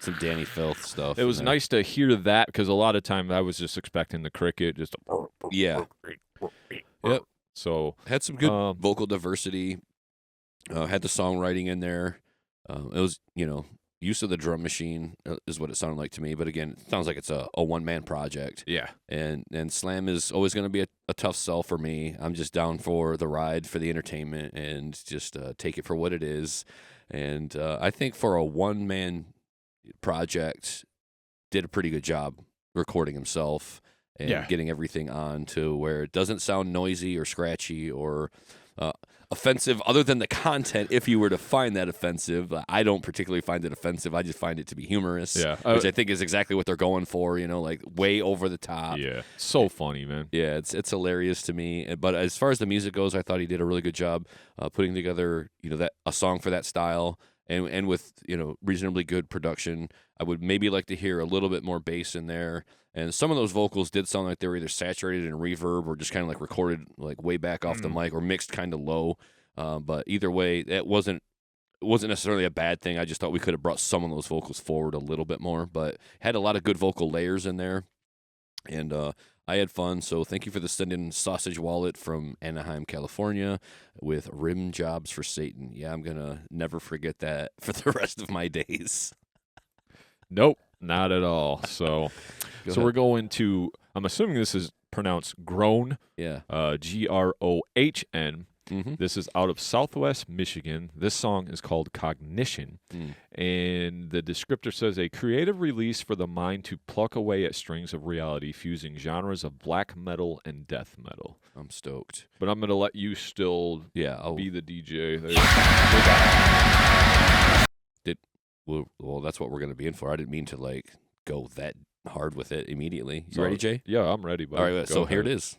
Some Danny Filth stuff. It was nice to hear that, because a lot of times I was just expecting the cricket, just Yep. So had some good vocal diversity. Had the songwriting in there. It was, use of the drum machine is what it sounded like to me. But again, it sounds like it's a one-man project. Yeah. And slam is always going to be a tough sell for me. I'm just down for the ride, for the entertainment, and just take it for what it is. And I think for a one-man project, did a pretty good job recording himself and getting everything on to where it doesn't sound noisy or scratchy or offensive other than the content. If you were to find that offensive, I don't particularly find it offensive. I just find it to be humorous, which I think is exactly what they're going for. Like way over the top. Yeah, so funny, man. Yeah, it's hilarious to me. But as far as the music goes, I thought he did a really good job putting together that a song for that style. And with reasonably good production. I would maybe like to hear a little bit more bass in there. And some of those vocals did sound like they were either saturated in reverb or just kind of like recorded like way back off the mic or mixed kind of low. But either way, it wasn't necessarily a bad thing. I just thought we could have brought some of those vocals forward a little bit more. But had a lot of good vocal layers in there. And I had fun, so thank you for the send-in sausage wallet from Anaheim, California with Rimjobs for Satan. Yeah, I'm going to never forget that for the rest of my days. Nope, not at all. So we're going to, I'm assuming this is pronounced grohn. Yeah. Grohn. Mm-hmm. This is out of Southwest Michigan. This song is called Cognition. And the descriptor says, a creative release for the mind to pluck away at strings of reality, fusing genres of black metal and death metal. I'm stoked. But I'm going to let you still I'll be the DJ. Well, that's what we're going to be in for. I didn't mean to go that hard with it immediately. You ready, Jay? Yeah, I'm ready. Buddy. All right, so here it is.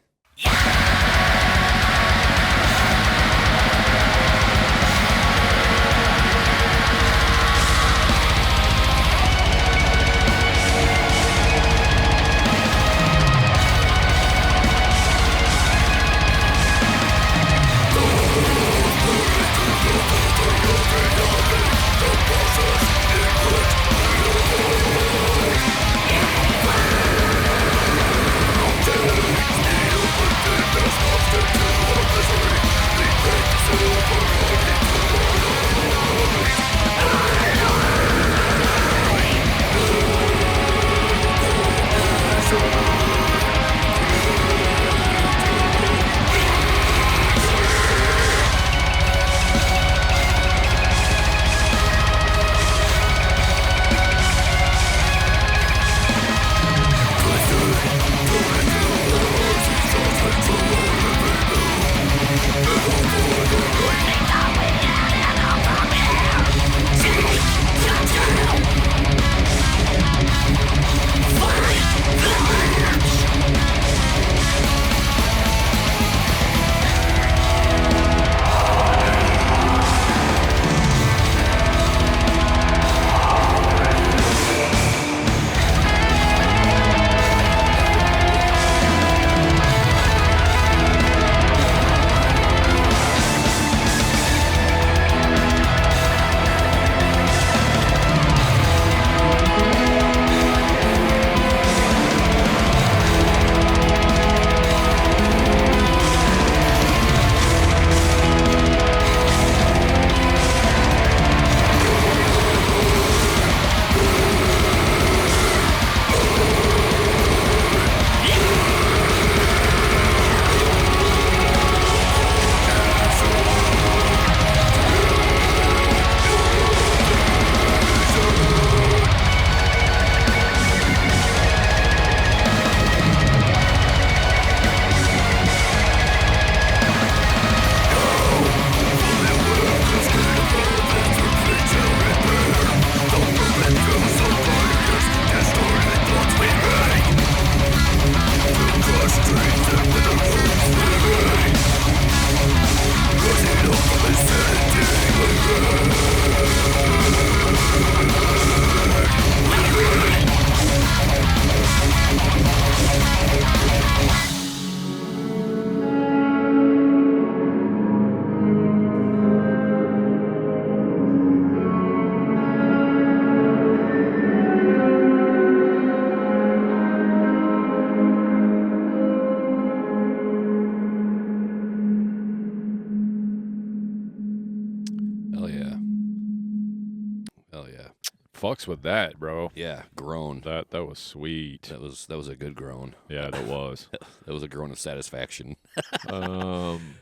Fucks with that, bro. Yeah, groan. That was sweet. That was a good groan. Yeah, that was. That was a groan of satisfaction.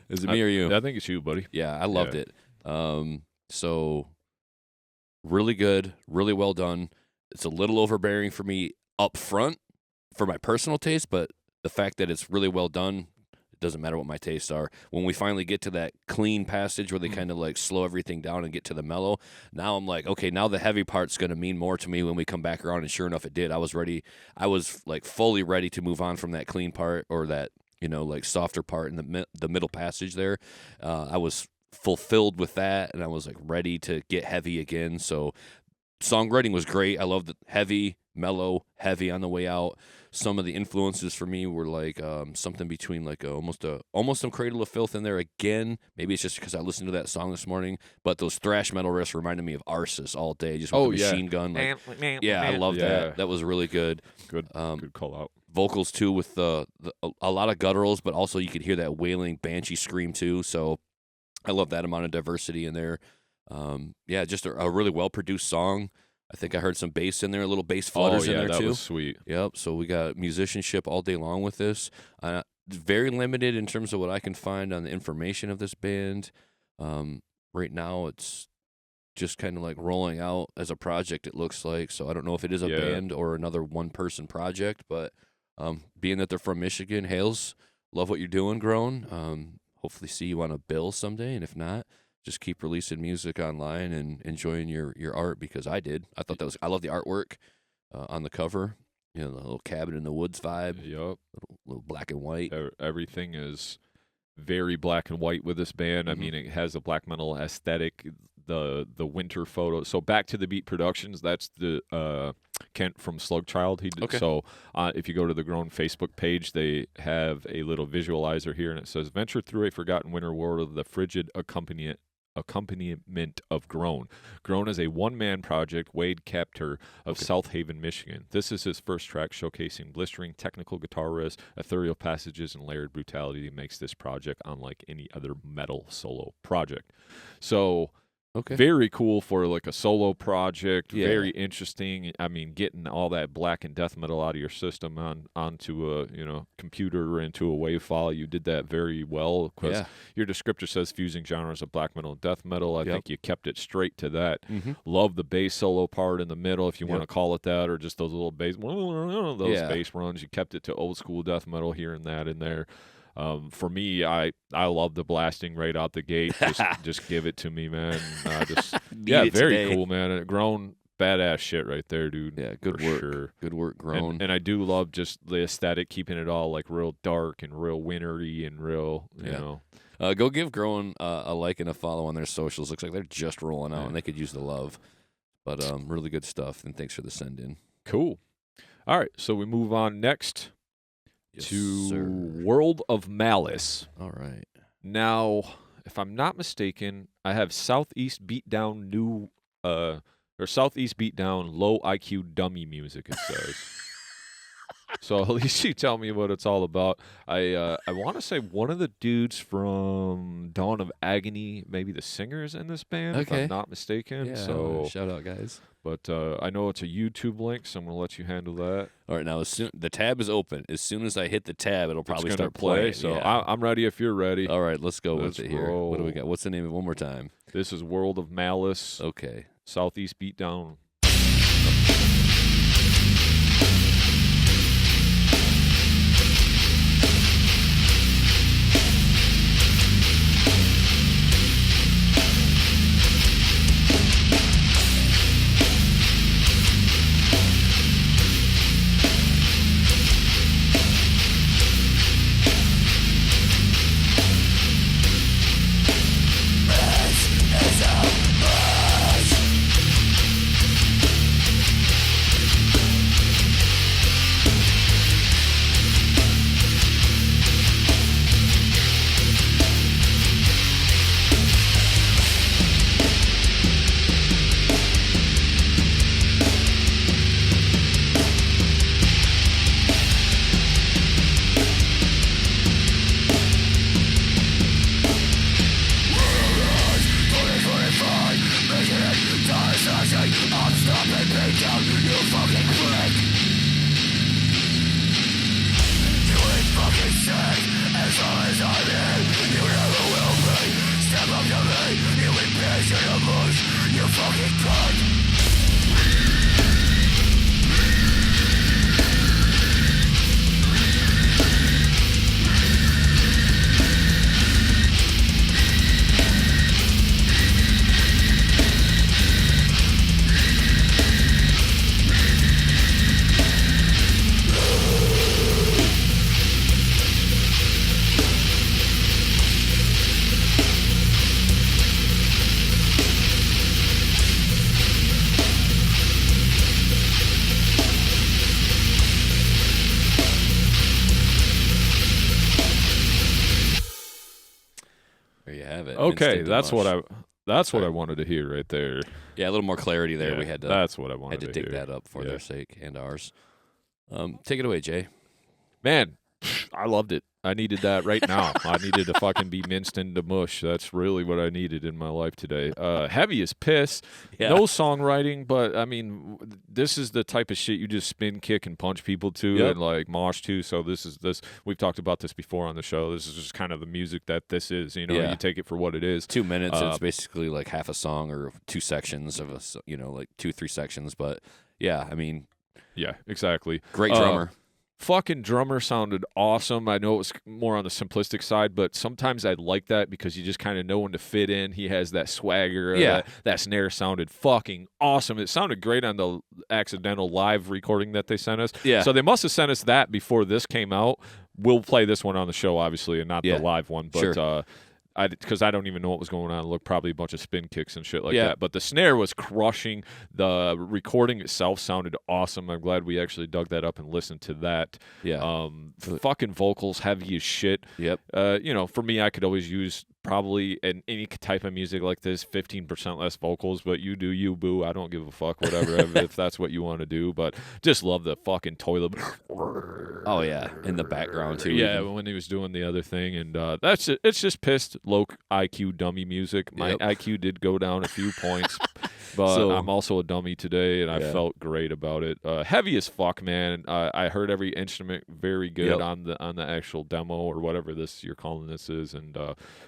Is it me or you? I think it's you, buddy. Yeah, I loved it. So really good, really well done. It's a little overbearing for me up front for my personal taste, but the fact that it's really well done doesn't matter what my tastes are. When we finally get to that clean passage where they Mm. kind of like slow everything down and get to the mellow, now I'm like, okay, now the heavy part's going to mean more to me when we come back around. And sure enough, it did. I was ready. I was like fully ready to move on from that clean part or that, like softer part in the middle passage there. I was fulfilled with that, and I was like ready to get heavy again. So songwriting was great. I loved the heavy, mellow, heavy on the way out. Some of the influences for me were like something between like almost some Cradle of Filth in there again. Maybe it's just because I listened to that song this morning. But those thrash metal riffs reminded me of Arsis all day, just with the machine gun. Like, yeah, I love that. That was really good. Good call out. Vocals too, with a lot of gutturals, but also you could hear that wailing banshee scream too. So I love that amount of diversity in there. Just a really well produced song. I think I heard some bass in there, a little bass flutters in there too. That was sweet. Yep. So we got musicianship all day long with this. Very limited in terms of what I can find on the information of this band. Right now, it's just kind of like rolling out as a project, it looks like. So I don't know if it is a band or another one-person project, but being that they're from Michigan, Hales, love what you're doing, Grohn. Hopefully see you on a bill someday, and if not, just keep releasing music online and enjoying your art, because I did. I love the artwork on the cover. The little cabin in the woods vibe. Yep. Little black and white. Everything is very black and white with this band. Mm-hmm. I mean, it has a black metal aesthetic. The winter photo. So Back to the Beat Productions. That's the Kent from Slugchild. He did. Okay. So if you go to the Grohn Facebook page, they have a little visualizer here, and it says, "Venture through a forgotten winter world of the frigid accompaniment of Grohn. Grohn is a one-man project. Wade Kapter of South Haven, Michigan. This is his first track, showcasing blistering technical guitar riffs, ethereal passages, and layered brutality that makes this project unlike any other metal solo project." So very cool for like a solo project. Yeah. Very interesting. I mean, getting all that black and death metal out of your system onto a computer into a wave file. You did that very well, because your descriptor says fusing genres of black metal and death metal. I think you kept it straight to that. Mm-hmm. Love the bass solo part in the middle, if you want to call it that, or just those little bass bass runs. You kept it to old school death metal here and that in there. For me, I love the blasting right out the gate. Just give it to me, man. Very cool, man. And Grohn, badass shit right there, dude. Yeah, good work. Sure. Good work, Grohn. And I do love just the aesthetic, keeping it all like real dark and real wintry and real, you know. Go give Grohn a like and a follow on their socials. Looks like they're just rolling out, and they could use the love. But really good stuff, and thanks for the send-in. Cool. All right, so we move on next. World of Malice. All right. Now, if I'm not mistaken, I have Southeast Beatdown Southeast Beatdown low IQ dummy music, it says. So at least you tell me what it's all about. I want to say one of the dudes from Dawn of Agony, maybe the singers in this band, if I'm not mistaken. Yeah, so shout out, guys. But I know it's a YouTube link, so I'm going to let you handle that. All right, now the tab is open. As soon as I hit the tab, it'll probably start playing. So I'm ready if you're ready. All right, let's go with it here. Roll. What do we got? What's the name of it? One more time. This is World of Malice. Okay. Southeast Beatdown. There you have it. Okay, Instant that's mush. what I wanted to hear right there. Yeah, a little more clarity there. Yeah, We had to. That's what I wanted had to to dig hear. that up for their sake and ours. Take it away, Jay. Man, I loved it. I needed that right now. I needed to fucking be minced into mush. That's really what I needed in my life today. Heavy as piss. Yeah. No songwriting, but I mean, this is the type of shit you just spin, kick, and punch people to, and like mosh to. So this. We've talked about this before on the show. This is just kind of the music that this is. You know, you take it for what it is. 2 minutes. It's basically like half a song or 2 sections of like 2-3 sections. But yeah, I mean, yeah, exactly. Great drummer. Fucking drummer sounded awesome. I know it was more on the simplistic side, but sometimes I like that because you just kind of know when to fit in. He has that swagger. That snare sounded fucking awesome. It sounded great on the accidental live recording that they sent us. Yeah. So they must have sent us that before this came out. We'll play this one on the show, obviously, and not the live one. But Sure. because I don't even know what was going on. Look, probably a bunch of spin kicks and shit like that. But the snare was crushing. The recording itself sounded awesome. I'm glad we actually dug that up and listened to that. Yeah. Fucking vocals, heavy as shit. Yep. For me, I could always use probably in any type of music like this, 15% less vocals, but you do you, boo. I don't give a fuck, whatever, if that's what you want to do. But just love the fucking toilet. Oh, yeah. In the background, too. Yeah, even. when he was doing the other thing. And that's it. It's just pissed, low IQ dummy music. My IQ did go down a few points, but I'm also a dummy today, and I felt great about it. Heavy as fuck, man. I heard every instrument very good on the actual demo or whatever you're calling this is, and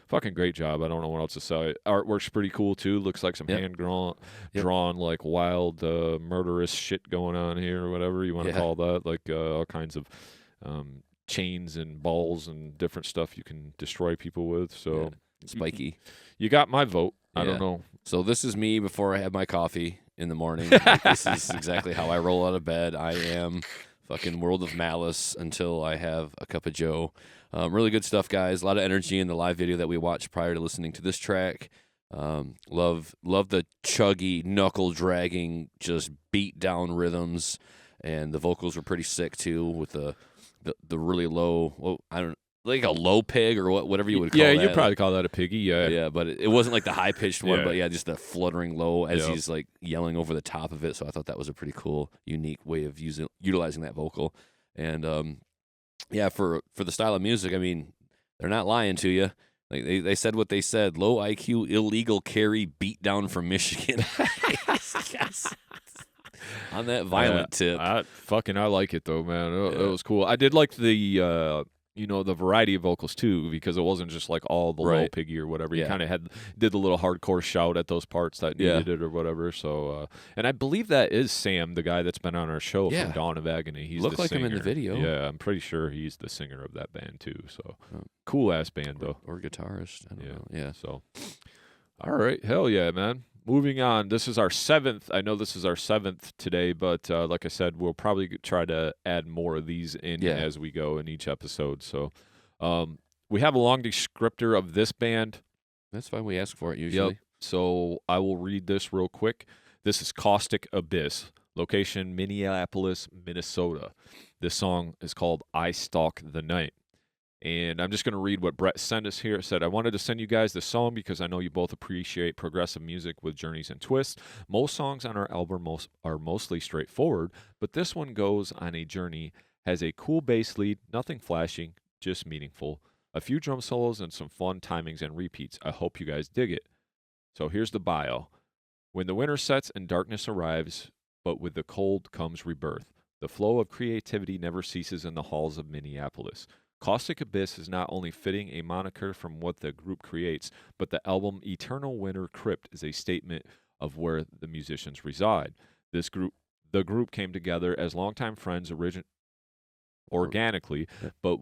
fucking great job. I don't know what else to say. Artwork's pretty cool too. Looks like some hand drawn like wild murderous shit going on here or whatever you want to call that. Like all kinds of chains and balls and different stuff you can destroy people with. So spiky. You got my vote. I don't know. So this is me before I have my coffee in the morning. Like, this is exactly how I roll out of bed. I am fucking World of Malice until I have a cup of Joe. Really good stuff, guys. A lot of energy in the live video that we watched prior to listening to this track. Love the chuggy, knuckle dragging, just beat down rhythms, and the vocals were pretty sick too with the really low. Well, I don't. Like a low pig or whatever you would call that. Yeah, you'd probably call that a piggy, Yeah, but it wasn't like the high-pitched one, Yeah. but just the fluttering low as he's like yelling over the top of it. So I thought that was a pretty cool, unique way of utilizing that vocal. And for the style of music, I mean, they're not lying to you. Like they said what they said. Low IQ, illegal carry, beat down from Michigan. Yes. On that violent tip. I like it though, man. It was cool. I did like the the variety of vocals too, because it wasn't just like all the low piggy or whatever. You kind of did the little hardcore shout at those parts that needed it or whatever. So, and I believe that is Sam, the guy that's been on our show from Dawn of Agony. He's looked the like singer. him in the video. Yeah, I'm pretty sure he's the singer of that band too. So, cool ass band though, or guitarist. I don't know. Yeah. So, all right, hell yeah, man. Moving on, this is our 7th. I know this is our 7th today, but like I said, we'll probably try to add more of these in as we go in each episode. So we have a long descriptor of this band. That's fine. We ask for it usually. Yep. So I will read this real quick. This is Caustic Abyss, location Minneapolis, Minnesota. This song is called I Stalk the Night. And I'm just going to read what Brett sent us here. It said, I wanted to send you guys this song because I know you both appreciate progressive music with journeys and twists. Most songs on our album are mostly straightforward, but this one goes on a journey, has a cool bass lead, nothing flashing, just meaningful, a few drum solos, and some fun timings and repeats. I hope you guys dig it. So here's the bio. When the winter sets and darkness arrives, but with the cold comes rebirth. The flow of creativity never ceases in the halls of Minneapolis. Caustic Abyss is not only fitting a moniker from what the group creates, but the album Eternal Winter Crypt is a statement of where the musicians reside. The group came together as longtime friends organically, but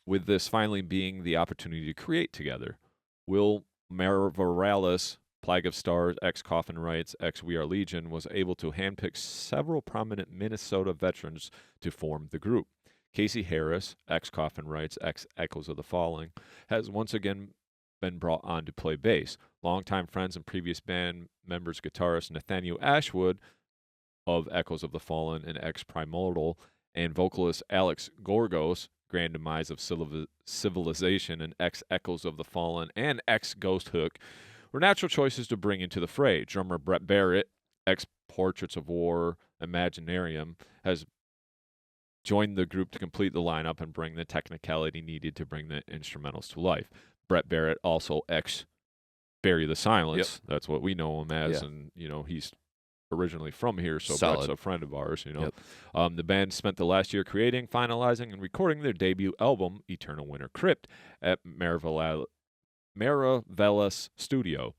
with this finally being the opportunity to create together. Will Marvaralis, Plague of Stars, ex-Coffin Rights, ex-We Are Legion, was able to handpick several prominent Minnesota veterans to form the group. Casey Harris, ex-Coffin Rights, ex-Echoes of the Falling, has once again been brought on to play bass. Longtime friends and previous band members guitarist Nathaniel Ashwood of Echoes of the Fallen and ex-Primordial and vocalist Alex Gorgos Grand Demise of Civilization, and X Echoes of the Fallen, and X Ghost Hook were natural choices to bring into the fray. Drummer Brett Barrett, X Portraits of War Imaginarium, has joined the group to complete the lineup and bring the technicality needed to bring the instrumentals to life. Brett Barrett, also X Bury the Silence. Yep. That's what we know him as, and he's originally from here, so Brett's a friend of ours. Yep. The band spent the last year creating, finalizing, and recording their debut album, Eternal Winter Crypt, at Maravellas Studio,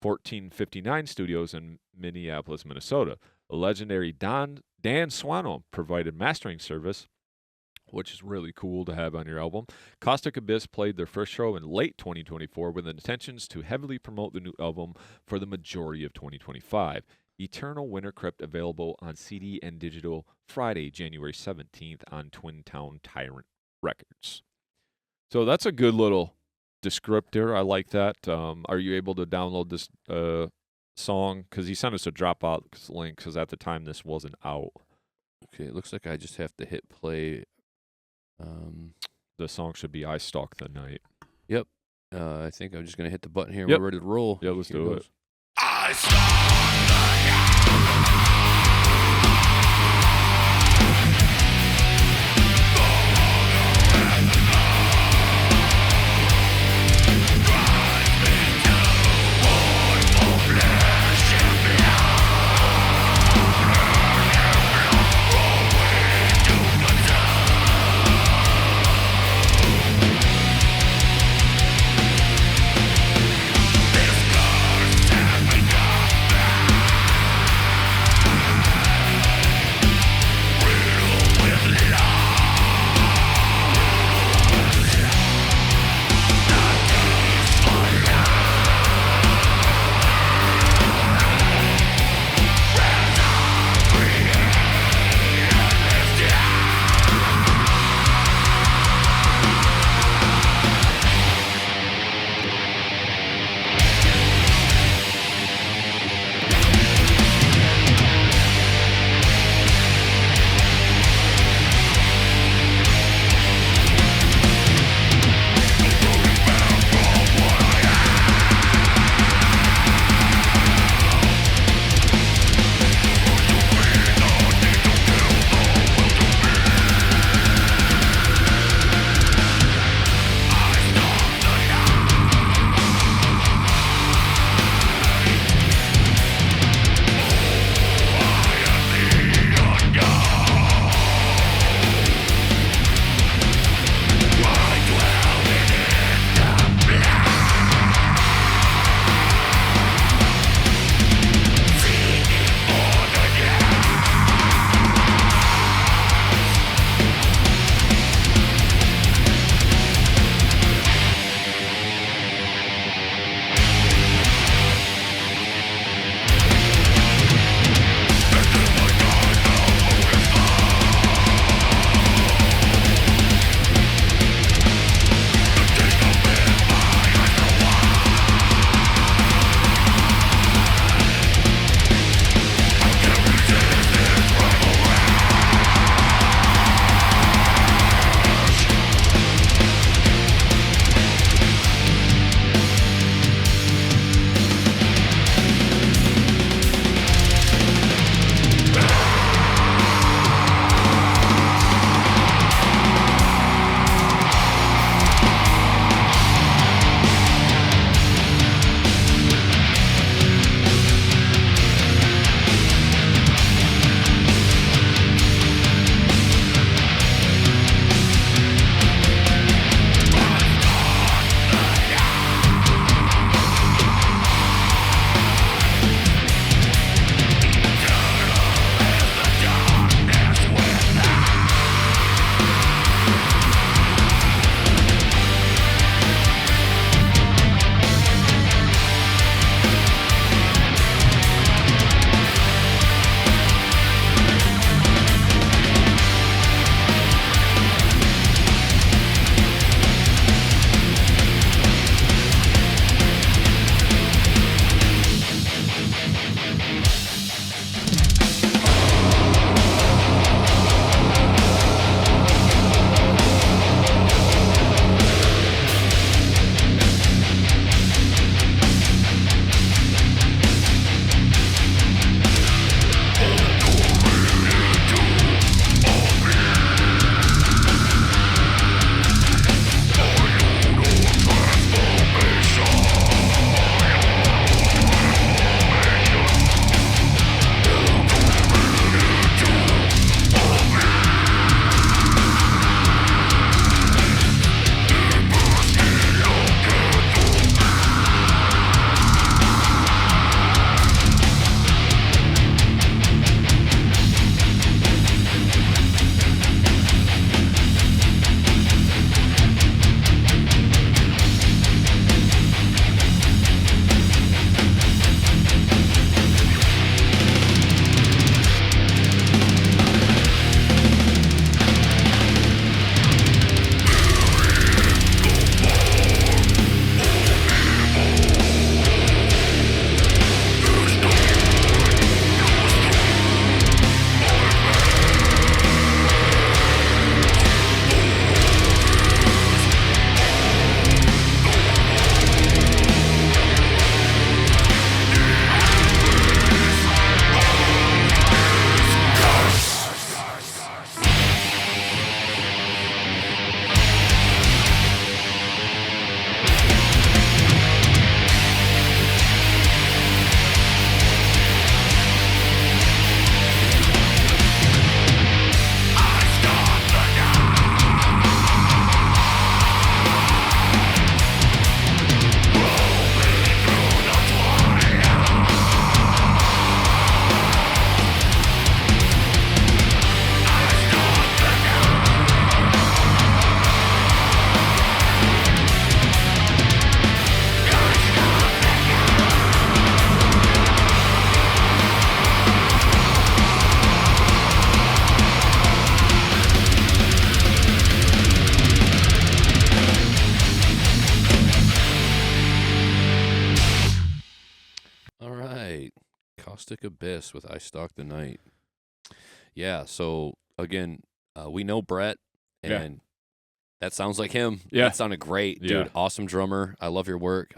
1459 Studios in Minneapolis, Minnesota. The legendary Dan Swano provided mastering service, which is really cool to have on your album. Caustic Abyss played their first show in late 2024 with intentions to heavily promote the new album for the majority of 2025. Eternal Winter Crypt available on CD and digital Friday, January 17th on Twin Town Tyrant Records. So that's a good little descriptor. I like that. Are you able to download this song? Because he sent us a Dropbox link because at the time this wasn't out. Okay, it looks like I just have to hit play. The song should be I Stalk the Night. Yep. I think I'm just going to hit the button here and we're ready to roll. Yeah, let's do it. I stalk the night. This curse has become bad. Caustic Abyss with I Stalk the Night. Yeah, so again, we know Brett, and that sounds like him. Yeah. That sounded great, dude. Yeah. Awesome drummer. I love your work,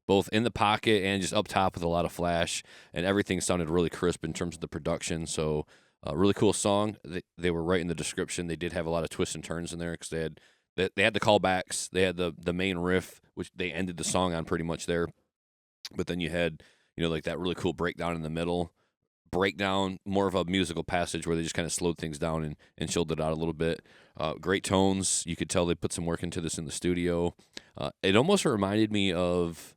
both in the pocket and just up top with a lot of flash, and everything sounded really crisp in terms of the production. So, really cool song. They were right in the description. They did have a lot of twists and turns in there because they had the callbacks. They had the main riff, which they ended the song on pretty much there. But then you had, like that really cool breakdown in the middle. Breakdown, more of a musical passage where they just kind of slowed things down and chilled it out a little bit. Great tones. You could tell they put some work into this in the studio. It almost reminded me of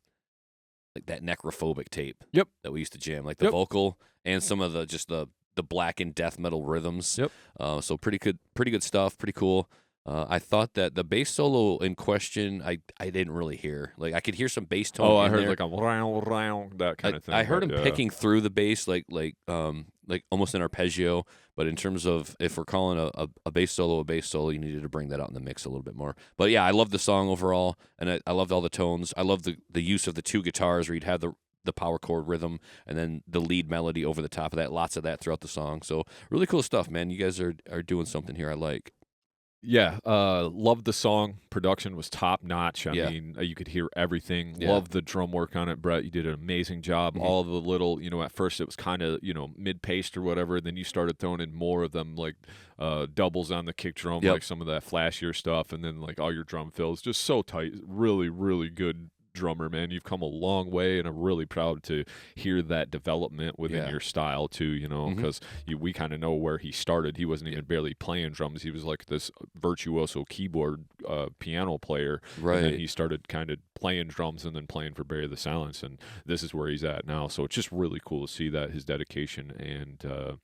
like that necrophobic tape that we used to jam, like the vocal and some of the blackened death metal rhythms. So pretty good stuff, pretty cool. I thought that the bass solo in question, I didn't really hear. Like I could hear some bass tone. I heard there. like a that kind of thing. I heard him picking through the bass, like almost an arpeggio. But in terms of if we're calling a bass solo, you needed to bring that out in the mix a little bit more. But yeah, I loved the song overall, and I loved all the tones. I loved the use of the two guitars where you'd have the power chord rhythm and then the lead melody over the top of that. Lots of that throughout the song. So really cool stuff, man. You guys are doing something here I like. Yeah, loved the song. Production was top notch. I mean, you could hear everything. Loved the drum work on it, Brett. You did an amazing job. Mm-hmm. All the little, at first it was kind of, mid-paced or whatever. Then you started throwing in more of them, like doubles on the kick drum, like some of that flashier stuff, and then like all your drum fills. Just so tight. Really, really good drummer, man. You've come a long way, and I'm really proud to hear that development within your style too, because we kind of know where he started. He wasn't even barely playing drums. He was like this virtuoso keyboard piano player, right? And then he started kind of playing drums and then playing for Bury the Silence, and this is where he's at now. So it's just really cool to see that, his dedication, and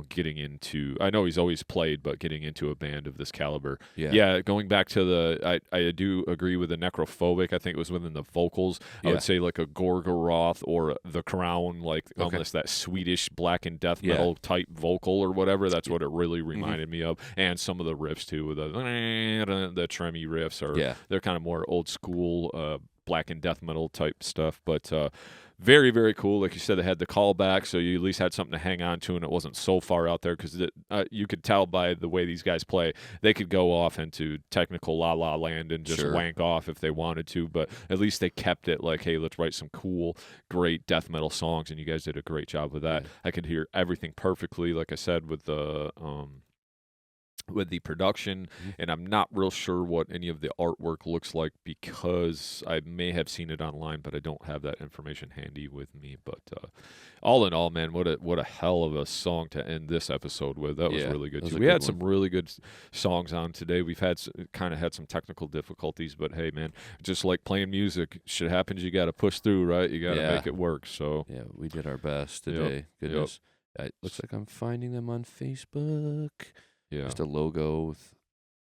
getting into, I know he's always played, but getting into a band of this caliber. Yeah, going back to I do agree with the necrophobic. I think it was within the vocals. I would say like a Gorgoroth or the Crown, like almost that Swedish blackened death metal type vocal or whatever. That's what it really reminded me of. And some of the riffs too, with the tremmy riffs, or they're kind of more old school blackened death metal type stuff. But very, very cool. Like you said, they had the callback, so you at least had something to hang on to, and it wasn't so far out there, because you could tell by the way these guys play, they could go off into technical la-la land and just wank off if they wanted to, but at least they kept it like, hey, let's write some cool, great death metal songs, and you guys did a great job with that. I could hear everything perfectly, like I said, with the production, and I'm not real sure what any of the artwork looks like, because I may have seen it online, but I don't have that information handy with me. But all in all, man, what a hell of a song to end this episode with. That was really good. We had some really good songs on today. We've had some technical difficulties, but hey, man, just like playing music, shit happens. You got to push through, right? You got to make it work. So yeah, we did our best today. Goodness, it looks like I'm finding them on Facebook. Yeah. Just a logo with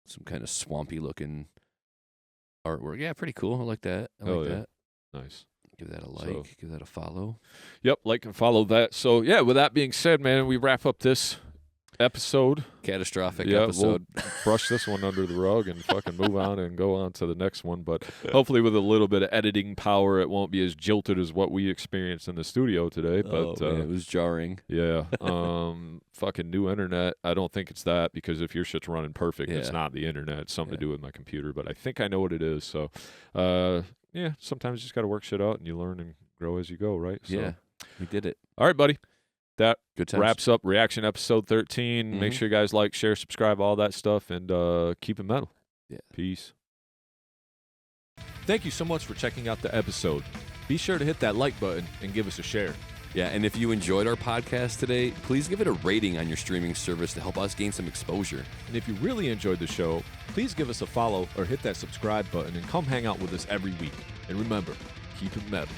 some kind of swampy looking artwork. Yeah, pretty cool. I like that. I like that. Nice. Give that a like. Give that a follow. Yep, like and follow that. So, yeah, with that being said, man, we wrap up this episode. Catastrophic episode. We'll brush this one under the rug and fucking move on and go on to the next one. But hopefully with a little bit of editing power, it won't be as jilted as what we experienced in the studio today. But man, it was jarring. Yeah. Fucking new internet. I don't think it's that, because if your shit's running perfect, it's not the internet. It's something to do with my computer. But I think I know what it is. So, sometimes you just got to work shit out, and you learn and grow as you go, right? So, yeah, we did it. All right, buddy. That Good wraps up Reaction episode 13. Make sure you guys like, share, subscribe, all that stuff, and keep it metal. Yeah. Peace. Thank you so much for checking out the episode. Be sure to hit that like button and give us a share. Yeah, and if you enjoyed our podcast today, please give it a rating on your streaming service to help us gain some exposure. And if you really enjoyed the show, please give us a follow or hit that subscribe button and come hang out with us every week. And remember, keep it metal.